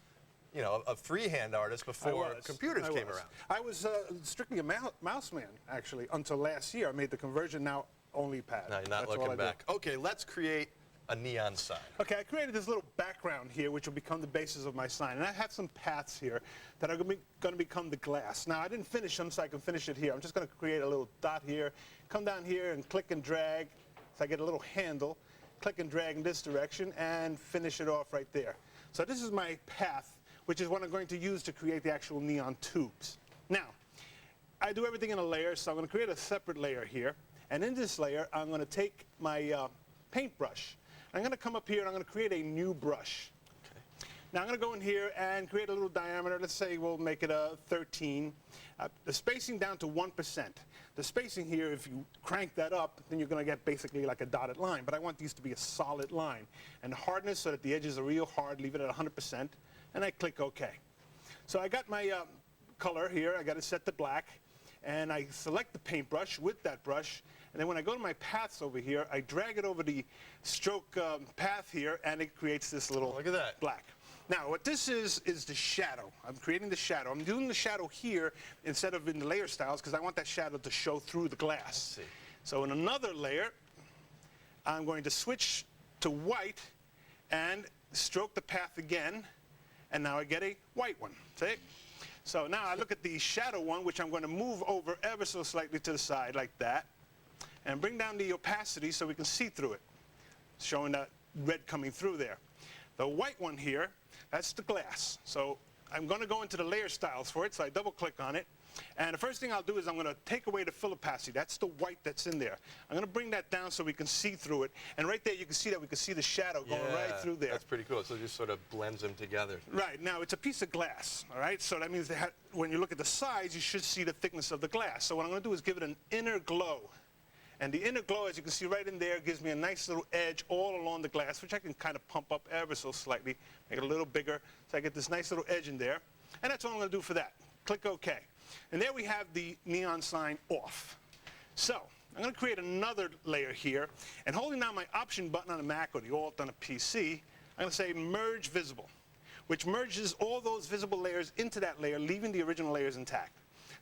you know, a freehand artist before computers came around. I was strictly a mouse man, actually, until last year. I made the conversion, now only pad. Now you're not looking back. Okay, let's create a neon sign. Okay, I created this little background here, which will become the basis of my sign. And I have some paths here that are going to become the glass. Now, I didn't finish them, so I can finish it here. I'm just going to create a little dot here, come down here and click and drag, so I get a little handle, click and drag in this direction, and finish it off right there. So this is my path, which is what I'm going to use to create the actual neon tubes. Now, I do everything in a layer, so I'm going to create a separate layer here. And in this layer, I'm going to take my paintbrush. I'm going to come up here and I'm going to create a new brush. Okay. Now I'm going to go in here and create a little diameter. Let's say we'll make it a 13. The spacing down to 1%. The spacing here, if you crank that up, then you're going to get basically like a dotted line. But I want these to be a solid line. And the hardness so that the edges are real hard, leave it at 100%. And I click OK. So I got my color here. I got it set to black. And I select the paintbrush with that brush. And then when I go to my paths over here, I drag it over the stroke path here, and it creates this little Look at that. black. Now, what this is the shadow. I'm creating the shadow. I'm doing the shadow here instead of in the layer styles because I want that shadow to show through the glass. I see. So in another layer, I'm going to switch to white and stroke the path again, and now I get a white one. See? So now I look at the shadow one, which I'm going to move over ever so slightly to the side like that, and bring down the opacity so we can see through it, showing that red coming through there. The white one here, that's the glass. So I'm going to go into the layer styles for it, so I double click on it. And the first thing I'll do is I'm going to take away the fill opacity. That's the white that's in there. I'm going to bring that down so we can see through it. And right there you can see that we can see the shadow going right through there. That's pretty cool. So it just sort of blends them together. Right. Now it's a piece of glass, all right? So that means that when you look at the sides, you should see the thickness of the glass. So what I'm going to do is give it an inner glow. And the inner glow, as you can see right in there, gives me a nice little edge all along the glass, which I can kind of pump up ever so slightly, make it a little bigger. So I get this nice little edge in there. And that's all I'm going to do for that. Click OK. And there we have the neon sign off. So I'm going to create another layer here. And holding down my Option button on a Mac or the Alt on a PC, I'm going to say Merge Visible, which merges all those visible layers into that layer, leaving the original layers intact.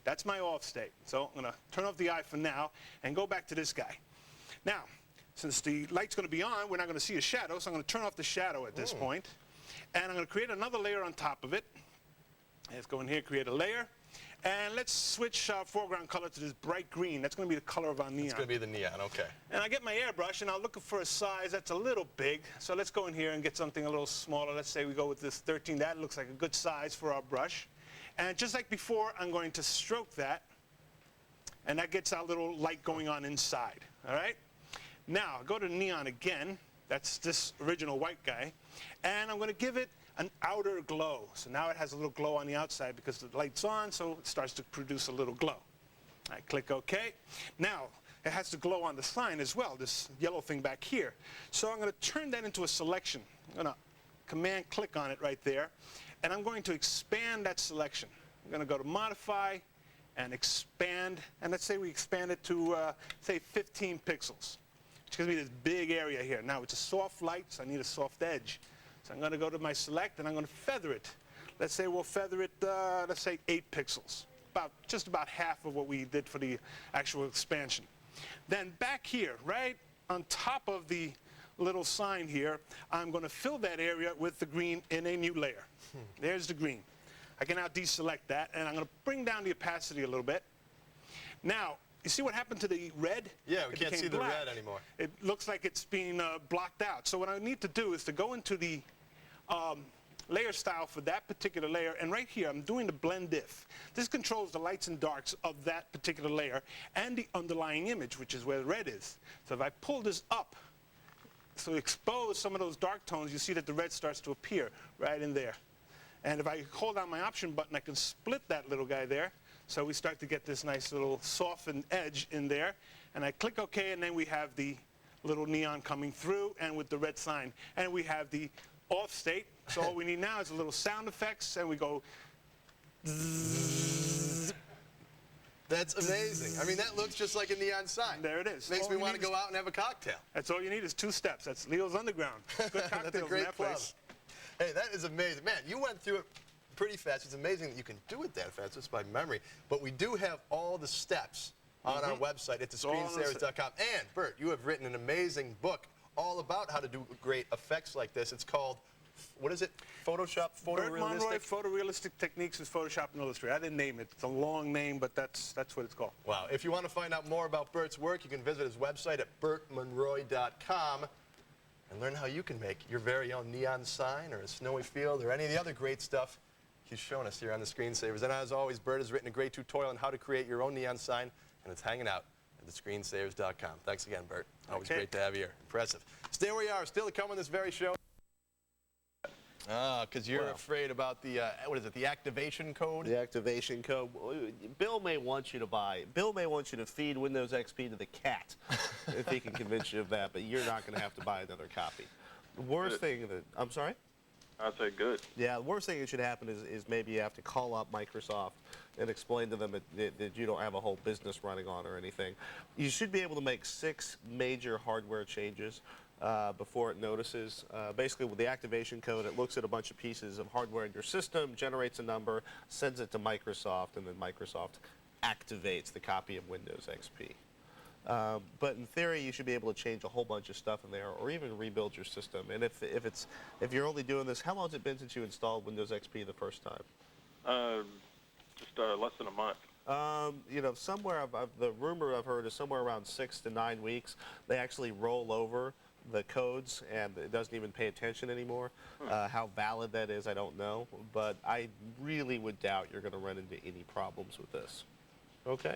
That's my off state. So I'm going to turn off the eye for now and go back to this guy. Now, since the light's going to be on, we're not going to see a shadow, so I'm going to turn off the shadow at this point. And I'm going to create another layer on top of it. Let's go in here, create a layer. And let's switch our foreground color to this bright green. That's going to be the color of our neon. It's going to be the neon, okay. And I get my airbrush, and I'll look for a size that's a little big. So let's go in here and get something a little smaller. Let's say we go with this 13. That looks like a good size for our brush. And just like before, I'm going to stroke that. And that gets our little light going on inside, all right? Now, go to neon again. That's this original white guy. And I'm going to give it an outer glow. So now it has a little glow on the outside because the light's on, so it starts to produce a little glow. I click OK. Now, it has to glow on the sign as well, this yellow thing back here. So I'm going to turn that into a selection. I'm going to command click on it right there. And I'm going to expand that selection. I'm going to go to Modify and Expand. And let's say we expand it to, say, 15 pixels. It's going to be this big area here. Now, it's a soft light, so I need a soft edge. So I'm going to go to my select, and I'm going to feather it. Let's say we'll feather it, let's say 8 pixels. Just about half of what we did for the actual expansion. Then back here, right on top of the little sign here, I'm going to fill that area with the green in a new layer. There's the green. I can now deselect that, and I'm going to bring down the opacity a little bit. Now, you see what happened to the red? Yeah, we can't see the black. red anymore. It looks like it's being blocked out. So what I need to do is to go into the layer style for that particular layer, and right here I'm doing the blend if. This controls the lights and darks of that particular layer and the underlying image, which is where the red is. So if I pull this up, so expose some of those dark tones, you see that the red starts to appear right in there. And if I hold down my option button, I can split that little guy there. So we start to get this nice little softened edge in there. And I click OK, and then we have the little neon coming through and with the red sign. And we have the off state. So all we need now is a little sound effects, and we go zzz. That's amazing. I mean, that looks just like a neon sign. There it is. Makes me want to go out and have a cocktail. That's all you need is 2 steps. That's Leo's Underground. Good cocktails That's a great in that place. Hey, that is amazing. Man, you went through it pretty fast. It's amazing that you can do it that fast just by memory. But we do have all the steps on our website at thescreensavers.com. And, Bert, you have written an amazing book all about how to do great effects like this. It's called, what is it? Photoshop, Bert Monroy, photorealistic? Photorealistic Techniques with Photoshop and Illustrator. I didn't name it. It's a long name, but that's what it's called. Wow. If you want to find out more about Bert's work, you can visit his website at bertmonroy.com and learn how you can make your very own neon sign or a snowy field or any of the other great stuff he's shown us here on the Screensavers. And as always, Bert has written a great tutorial on how to create your own neon sign, and it's hanging out at thescreensavers.com. Thanks again, Bert. Always great to have you here. Impressive. Stay where you are. Still to come on this very show. Because you're afraid about the, what is it, the activation code? The activation code. Bill may want you to feed Windows XP to the cat if he can convince you of that, but you're not going to have to buy another copy. The worst thing that, I'm sorry? I'd say good. Yeah, the worst thing that should happen is maybe you have to call up Microsoft and explain to them that you don't have a whole business running on or anything. You should be able to make 6 major hardware changes before it notices. Basically, with the activation code, it looks at a bunch of pieces of hardware in your system, generates a number, sends it to Microsoft, and then Microsoft activates the copy of Windows XP. But in theory, you should be able to change a whole bunch of stuff in there, or even rebuild your system. And if you're only doing this, how long has it been since you installed Windows XP the first time? Just less than a month. You know, somewhere the rumor I've heard is somewhere around 6 to 9 weeks. They actually roll over the codes, and it doesn't even pay attention anymore. How valid that is, I don't know. But I really would doubt you're going to run into any problems with this. Okay?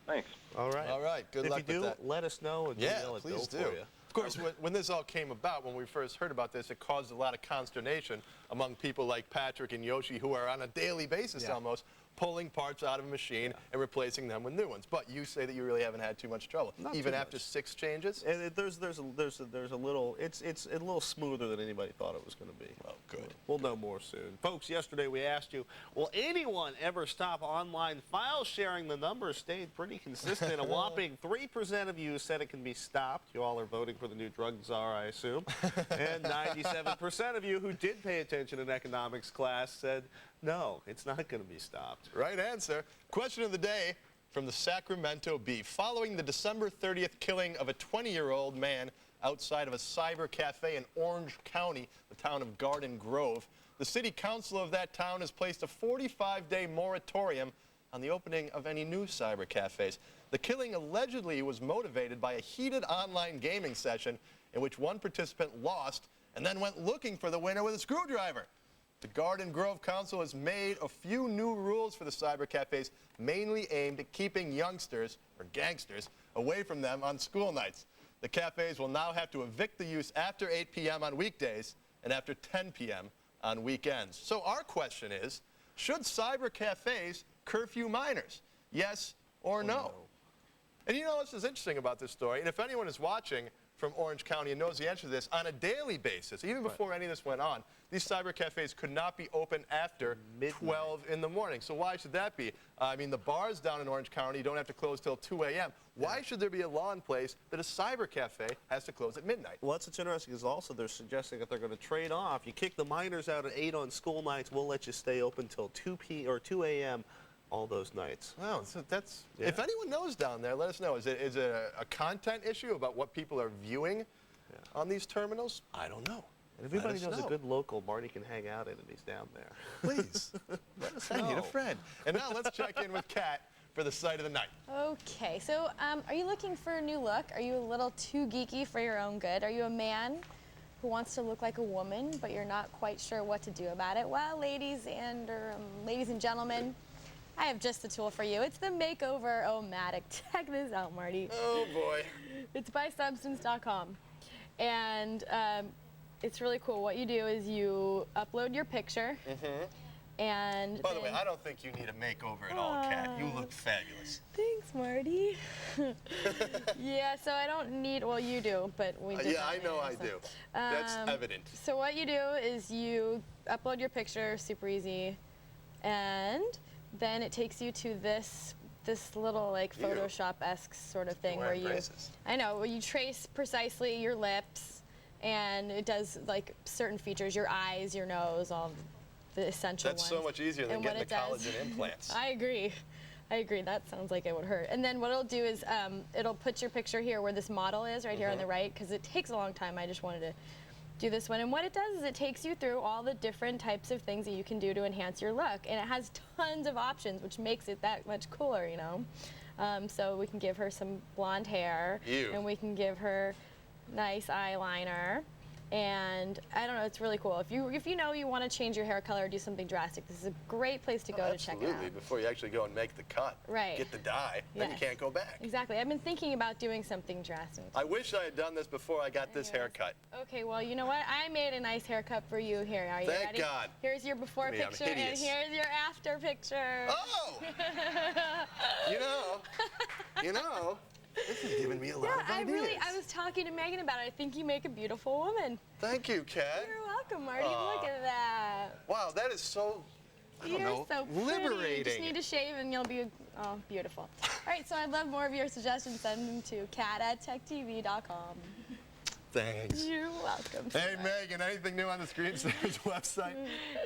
Thanks. All right. All right. Good luck with that. If you do, let us know, and yeah, we'll let please Bill do. for you. Of course, when this all came about, when we first heard about this, it caused a lot of consternation among people like Patrick and Yoshi, who are on a daily basis almost pulling parts out of a machine and replacing them with new ones. But you say that you really haven't had too much trouble, even after 6 changes. And there's a little, it's a little smoother than anybody thought it was going to be. Oh, good. We'll know more soon, folks. Yesterday we asked you, will anyone ever stop online file sharing? The numbers stayed pretty consistent. A whopping 3% of you said it can be stopped. You all are voting for the new drug czar, I assume. And 97% of you who did pay attention in economics class said, no, it's not going to be stopped. Right answer. Question of the day, from the Sacramento Bee. Following the December 30th killing of a 20-year-old man outside of a cyber cafe in Orange County, the town of Garden Grove, the city council of that town has placed a 45-day moratorium on the opening of any new cyber cafes. The killing allegedly was motivated by a heated online gaming session in which one participant lost and then went looking for the winner with a screwdriver. The Garden Grove Council has made a few new rules for the cyber cafes, mainly aimed at keeping youngsters, or gangsters, away from them on school nights. The cafes will now have to evict the use after 8 p.m. on weekdays and after 10 p.m. on weekends. So our question is, should cyber cafes curfew minors? Yes or no? And you know, this is interesting about this story, and if anyone is watching from Orange County and knows the answer to this, on a daily basis, even before any of this went on, these cyber cafes could not be open after 12 in the morning. So why should that be? I mean, the bars down in Orange County don't have to close till 2 a.m. Why should there be a law in place that a cyber cafe has to close at midnight? Well, what's interesting is also they're suggesting that they're going to trade off. You kick the minors out at 8 on school nights, we'll let you stay open till 2 a.m. all those nights. Wow, so that's, if anyone knows down there, let us know. Is it a content issue about what people are viewing on these terminals? I don't know. And if anybody knows a good local Marty can hang out in and he's down there. Please, let us know. I need a friend. And now let's check in with Kat for the sight of the night. Okay, so are you looking for a new look? Are you a little too geeky for your own good? Are you a man who wants to look like a woman, but you're not quite sure what to do about it? Well, ladies and gentlemen, I have just the tool for you. It's the Makeover-O-Matic. Check this out, Marty. Oh, boy. It's by Substance.com. And it's really cool. What you do is you upload your picture. And by the way, I don't think you need a makeover at all, Kat. You look fabulous. Thanks, Marty. Yeah, so I don't need, well, you do, but we yeah, I know I do. That's evident. So what you do is you upload your picture, super easy, and then it takes you to this little like Photoshop-esque sort of thing where you, where you trace precisely your lips, and it does like certain features, your eyes, your nose, all the essential ones. That's so much easier than getting the collagen implants. I agree. That sounds like it would hurt. And then what it'll do is it'll put your picture here where this model is, right here on the right, because it takes a long time. I just wanted to do this one. And what it does is it takes you through all the different types of things that you can do to enhance your look. And it has tons of options, which makes it that much cooler, you know. So we can give her some blonde hair. And we can give her nice eyeliner. And I don't know, it's really cool. If you know you want to change your hair color or do something drastic, this is a great place to go to check it out. Absolutely, before you actually go and make the cut. Right. Get the dye, then you can't go back. Exactly. I've been thinking about doing something drastic. I wish I had done this before I got this haircut. Okay, well, you know what? I made a nice haircut for you here. Are you ready? Thank God. Here's your before picture, and here's your after picture. Oh! you know, this is giving me a lot of ideas. I was talking to Megan about it. I think you make a beautiful woman. Thank you, Kat. You're welcome, Marty. Look at that. Wow, that is so, You're so pretty. liberating. You just need to shave and you'll be, beautiful. All right, so I'd love more of your suggestions. Send them to kat@techtv.com. Thanks. You're welcome. Hey, Megan, anything new on the Screensaver's website?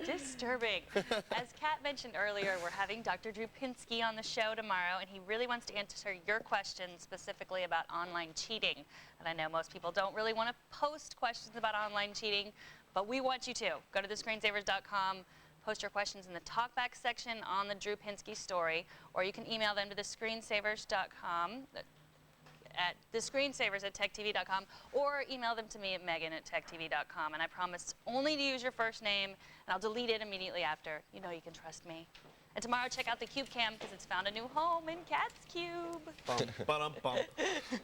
Disturbing. As Kat mentioned earlier, we're having Dr. Drew Pinsky on the show tomorrow, and he really wants to answer your questions specifically about online cheating. And I know most people don't really want to post questions about online cheating, but we want you to. Go to thescreensavers.com, post your questions in the talkback section on the Drew Pinsky story, or you can email them to thescreensavers.com. at thescreensavers@techtv.com, or email them to me at megan@techtv.com. And I promise only to use your first name, and I'll delete it immediately after. You know you can trust me. And tomorrow, check out the Cube Cam, because it's found a new home in Kat's Cube.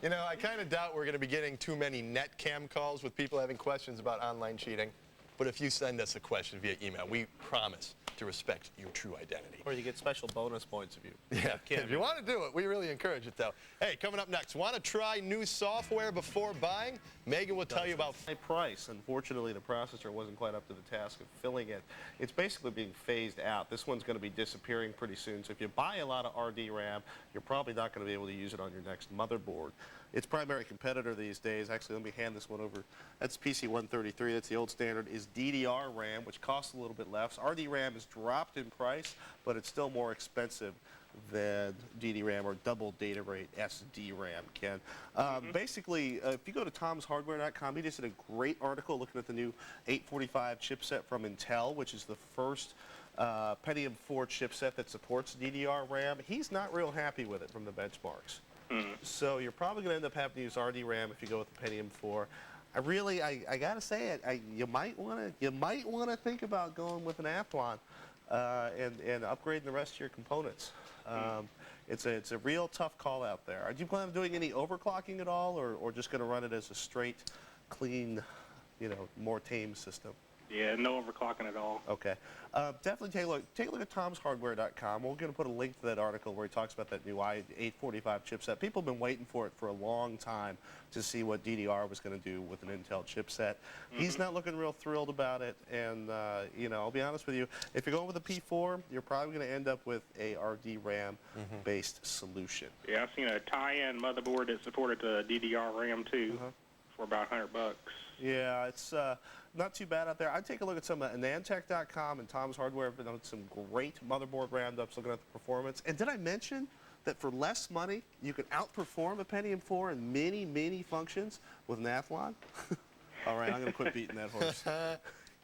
You know, I kind of doubt we're going to be getting too many net cam calls with people having questions about online cheating. But if you send us a question via email, we promise to respect your true identity. Or you get special bonus points if you if you want to do it, we really encourage it, though. Hey, coming up next, want to try new software before buying? Megan will tell you about high price. Unfortunately, the processor wasn't quite up to the task of filling it. It's basically being phased out. This one's going to be disappearing pretty soon. So if you buy a lot of RD RAM, you're probably not going to be able to use it on your next motherboard. Its primary competitor these days, actually, let me hand this one over. That's PC133. That's the old standard, is DDR RAM, which costs a little bit less. RD RAM has dropped in price, but it's still more expensive than DDRAM or double data rate SDRAM, Ken. Basically, if you go to tomshardware.com, he just did a great article looking at the new 845 chipset from Intel, which is the first Pentium 4 chipset that supports DDR-RAM. He's not real happy with it from the benchmarks. So you're probably going to end up having to use RDRAM if you go with the Pentium 4. I gotta say it. You might want to think about going with an Athlon and upgrading the rest of your components. It's a real tough call out there. Do you plan on doing any overclocking at all, or just going to run it as a straight, clean, more tame system? Yeah, no overclocking at all. Okay. Definitely take a look at tomshardware.com. We're going to put a link to that article where he talks about that new i845 chipset. People have been waiting for it for a long time to see what DDR was going to do with an Intel chipset. He's not looking real thrilled about it, and I'll be honest with you, if you're going with a P4, you're probably going to end up with a RDRAM-based solution. Yeah, I've seen a tie-in motherboard that supported the DDR-RAM too for about $100. Yeah, it's not too bad out there. I'd take a look at some Nantech.com and Tom's Hardware have done some great motherboard roundups looking at the performance. And did I mention that for less money, you can outperform a Pentium 4 in many functions with an Athlon? All right, I'm going to quit beating that horse.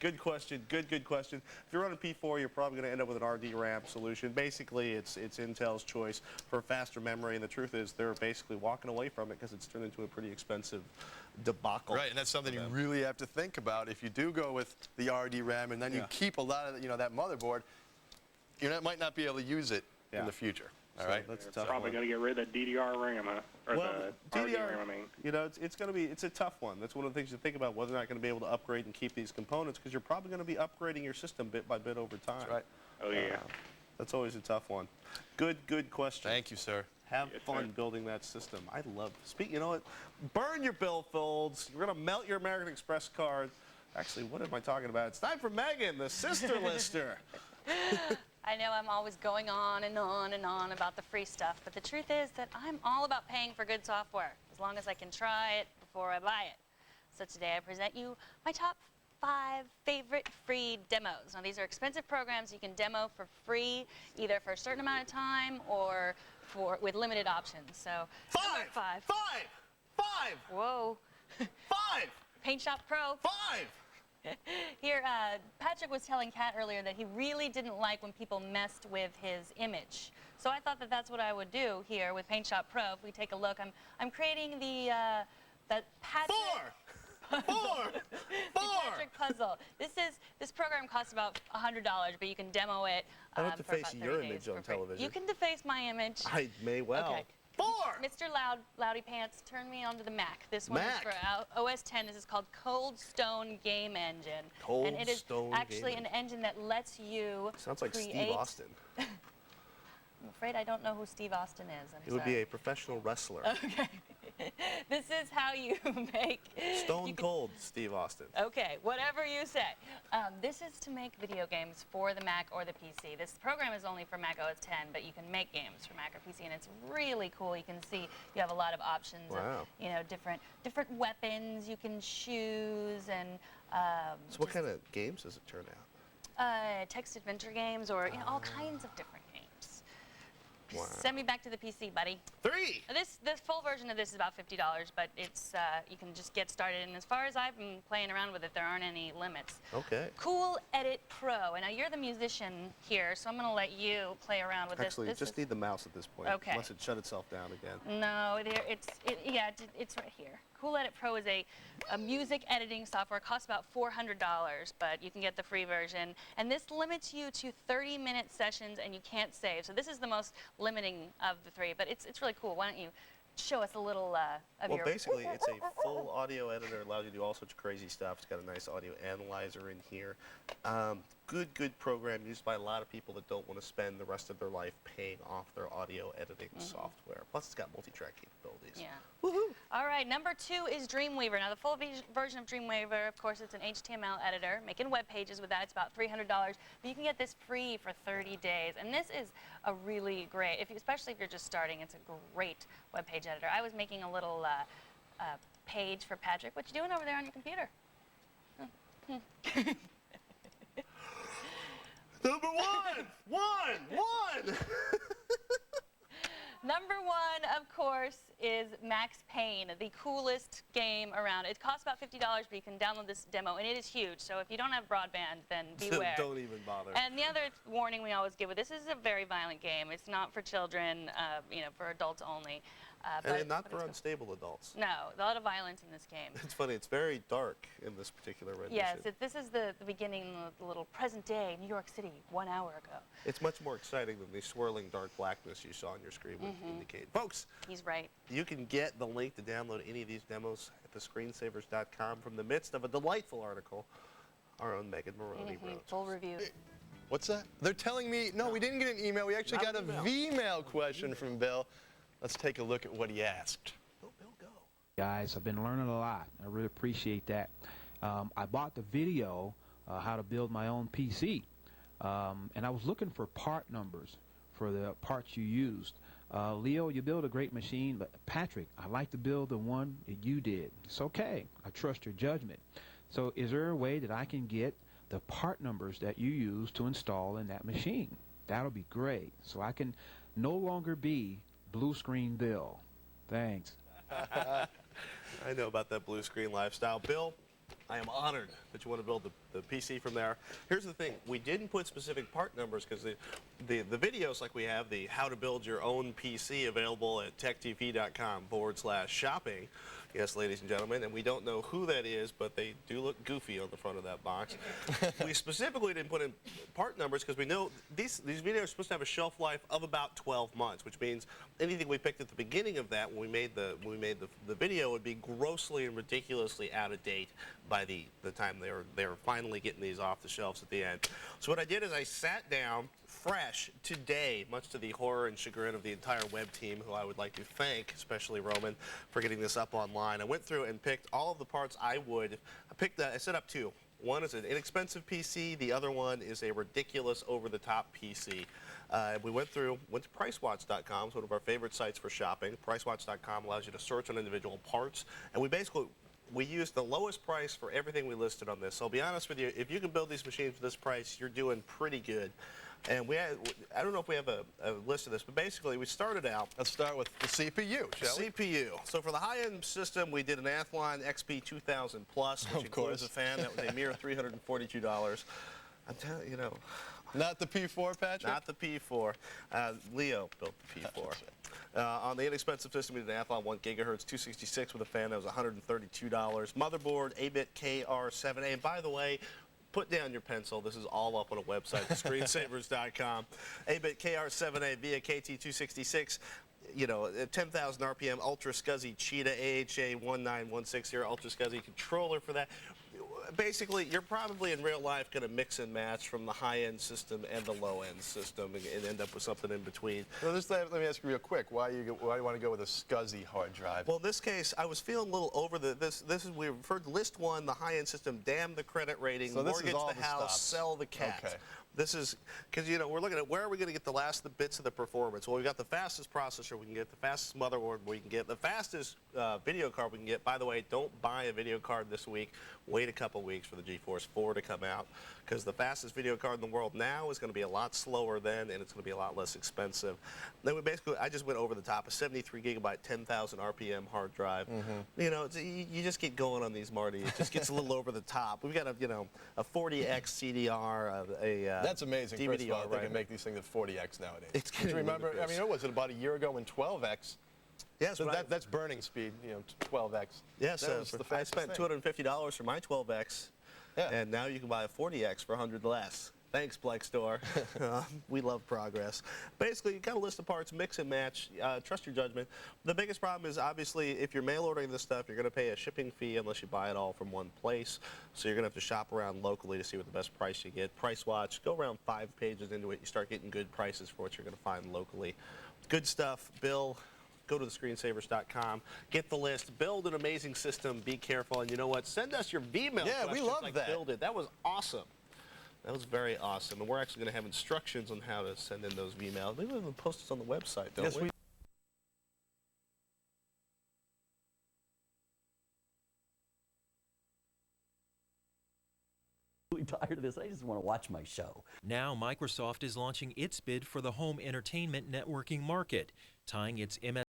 Good question. Good question. If you're running P4, you're probably going to end up with an RDRAM solution. Basically, it's Intel's choice for faster memory, and the truth is they're basically walking away from it because it's turned into a pretty expensive debacle. Right, and that's something you really have to think about. If you do go with the RDRAM and then you keep a lot of that motherboard, you might not be able to use it in the future. All right, that's a tough probably going to get rid of the DDR-RAM, or the RDRAM, I mean. It's a tough one. That's one of the things to think about, whether or not you're going to be able to upgrade and keep these components, because you're probably going to be upgrading your system bit by bit over time. That's right. Oh, yeah. That's always a tough one. Good question. Thank you, sir. Have fun building that system. I love you know what? Burn your billfolds. You're going to melt your American Express card. Actually, what am I talking about? It's time for Megan, the sister lister. I know I'm always going on and on and on about the free stuff, but the truth is that I'm all about paying for good software, as long as I can try it before I buy it. So today I present you my top 5 favorite free demos. Now these are expensive programs you can demo for free, either for a certain amount of time or with limited options. So five. Whoa. 5. Paint Shop Pro. 5. Here, Patrick was telling Kat earlier that he really didn't like when people messed with his image. So I thought that that's what I would do here with Paint Shop Pro. If we take a look, I'm creating the Patrick. 4. The Patrick puzzle. This program costs about $100, but you can demo it. I don't for deface about your 30 image days on for free. television. You can deface my image. I may well. Okay. 4. Mr. Loudy Pants, turn me onto the Mac. This one is for OS 10. This is called Cold Stone Game Engine. And it is actually an engine that lets you Sounds like create... Steve Austin. I'm afraid I don't know who Steve Austin is. He would be a professional wrestler. Okay. This is how you make... Stone Cold Steve Austin. Okay, whatever you say. This is to make video games for the Mac or the PC. This program is only for Mac OS 10, but you can make games for Mac or PC, and it's really cool. You can see you have a lot of options of, different weapons you can choose, and so what kind of games does it turn out? Text adventure games, or all kinds of different games. Wow. Send me back to the PC, buddy. 3. The full version of this is about $50, but it's you can just get started. And as far as I've been playing around with it, there aren't any limits. Okay. Cool Edit Pro. And now you're the musician here, so I'm going to let you play around with Actually, this. just need the mouse at this point. Okay. Unless it shut itself down again. No, it's right here. Cool Edit Pro is a music editing software. It costs about $400, but you can get the free version. And this limits you to 30-minute sessions, and you can't save. So this is the most limiting of the 3, but it's really cool. Why don't you show us a little of your... Well, basically, it's a full audio editor. It allows you to do all sorts of crazy stuff. It's got a nice audio analyzer in here. Good program used by a lot of people that don't want to spend the rest of their life paying off their audio editing software. Plus, it's got multi-track capabilities. Yeah. Woohoo! All right, number 2 is Dreamweaver. Now, the full version of Dreamweaver, of course, it's an HTML editor. Making web pages with that, it's about $300. But you can get this free for 30 days. And this is a really great, especially if you're just starting, it's a great web page editor. I was making a little page for Patrick. What you doing over there on your computer? Number 1! 1! Number one, of course, is Max Payne, the coolest game around. It costs about $50, but you can download this demo, and it is huge. So if you don't have broadband, then beware. Don't even bother. And the other warning we always give with this is a very violent game. It's not for children, you know, for adults only. And not for unstable adults. No, a lot of violence in this game. It's funny, it's very dark in this particular rendition. Yes, this is the beginning, the little present day, New York City, 1 hour ago. It's much more exciting than the swirling dark blackness you saw on your screen would indicate. Folks, he's right. You can get the link to download any of these demos at thescreensavers.com from the midst of a delightful article our own Megan Maroney wrote. Full review. What's that? They're telling me, no, we didn't get an email. We actually got a V-mail question from Bill. Let's take a look at what he asked. Guys, I've been learning a lot. I really appreciate that. I bought the video, how to build my own PC, and I was looking for part numbers for the parts you used. Leo, you build a great machine, but Patrick, I like to build the one that you did. It's okay. I trust your judgment. So is there a way that I can get the part numbers that you use to install in that machine? That'll be great. So I can no longer be Blue Screen Bill. Thanks. I know about that blue screen lifestyle. Bill, I am honored that you want to build the PC from there. Here's the thing. We didn't put specific part numbers because the videos like we have, the how to build your own PC available at techtv.com/shopping. Yes, ladies and gentlemen, and we don't know who that is, but they do look goofy on the front of that box. We specifically didn't put in part numbers because we know these videos are supposed to have a shelf life of about 12 months, which means anything we picked at the beginning of that when we made the video would be grossly and ridiculously out of date by the time they were finally getting these off the shelves at the end. So what I did is I sat down fresh today, much to the horror and chagrin of the entire web team, who I would like to thank, especially Roman, for getting this up online. I went through and picked all of the parts I set up two. One is an inexpensive PC, the other one is a ridiculous over-the-top PC. We went to PriceWatch.com, it's one of our favorite sites for shopping. PriceWatch.com allows you to search on individual parts, and we used the lowest price for everything we listed on this. So I'll be honest with you, if you can build these machines for this price, you're doing pretty good. And I don't know if we have a list of this, but basically we started out. Let's start with the CPU, shall we? CPU. So for the high-end system, we did an Athlon XP 2000 Plus, which includes a fan. That was a mere $342. I'm telling you, Not the P4, Patrick? Not the P4. Leo built the P4. On the inexpensive system, we did an Athlon 1 gigahertz 266 with a fan that was $132. Motherboard, 8-bit KR7A. And by the way, put down your pencil. This is all up on a website, screensavers.com. 8-bit KR7A via KT266. 10,000 RPM Ultra SCSI Cheetah AHA 19160 Ultra SCSI controller for that. Basically, you're probably in real life going to mix and match from the high-end system and the low-end system and end up with something in between. Well, let me ask you real quick. Why do you want to go with a SCSI hard drive? Well, in this case, I was feeling a little over we referred to list one, the high-end system, damn the credit rating, so mortgage the house, sell the cat. Okay. This is, because, we're looking at where are we going to get the bits of the performance. Well, we've got the fastest processor we can get, the fastest motherboard we can get, the fastest video card we can get. By the way, don't buy a video card this week. Wait a couple weeks for the GeForce 4 to come out, because the fastest video card in the world now is going to be a lot slower then, and it's going to be a lot less expensive. Then I just went over the top, a 73 gigabyte, 10,000 RPM hard drive. You just get going on these, Marty. It just gets a little over the top. We've got a 40X CDR, that's amazing. DVD, first of all, they can make these things at 40X nowadays. It's getting remember, ludicrous. what was it, about a year ago when 12X? Yes, so that's burning speed, 12X. Yes, I spent thing. $250 for my 12X, and now you can buy a 40X for $100 less. Thanks, Plex Store. We love progress. Basically, you got a list of parts, mix and match, trust your judgment. The biggest problem is, obviously, if you're mail ordering this stuff, you're going to pay a shipping fee unless you buy it all from one place. So you're going to have to shop around locally to see what the best price you get. Price Watch, go around 5 pages into it. You start getting good prices for what you're going to find locally. Good stuff. Bill, go to thescreensavers.com, get the list, build an amazing system, be careful, and you know what? Send us your V-mail questions we love that. Bill did. That was awesome. That was very awesome, and we're actually going to have instructions on how to send in those emails. Maybe we'll even post this on the website, don't we? Really tired of this. I just want to watch my show. Now Microsoft is launching its bid for the home entertainment networking market. tying its MS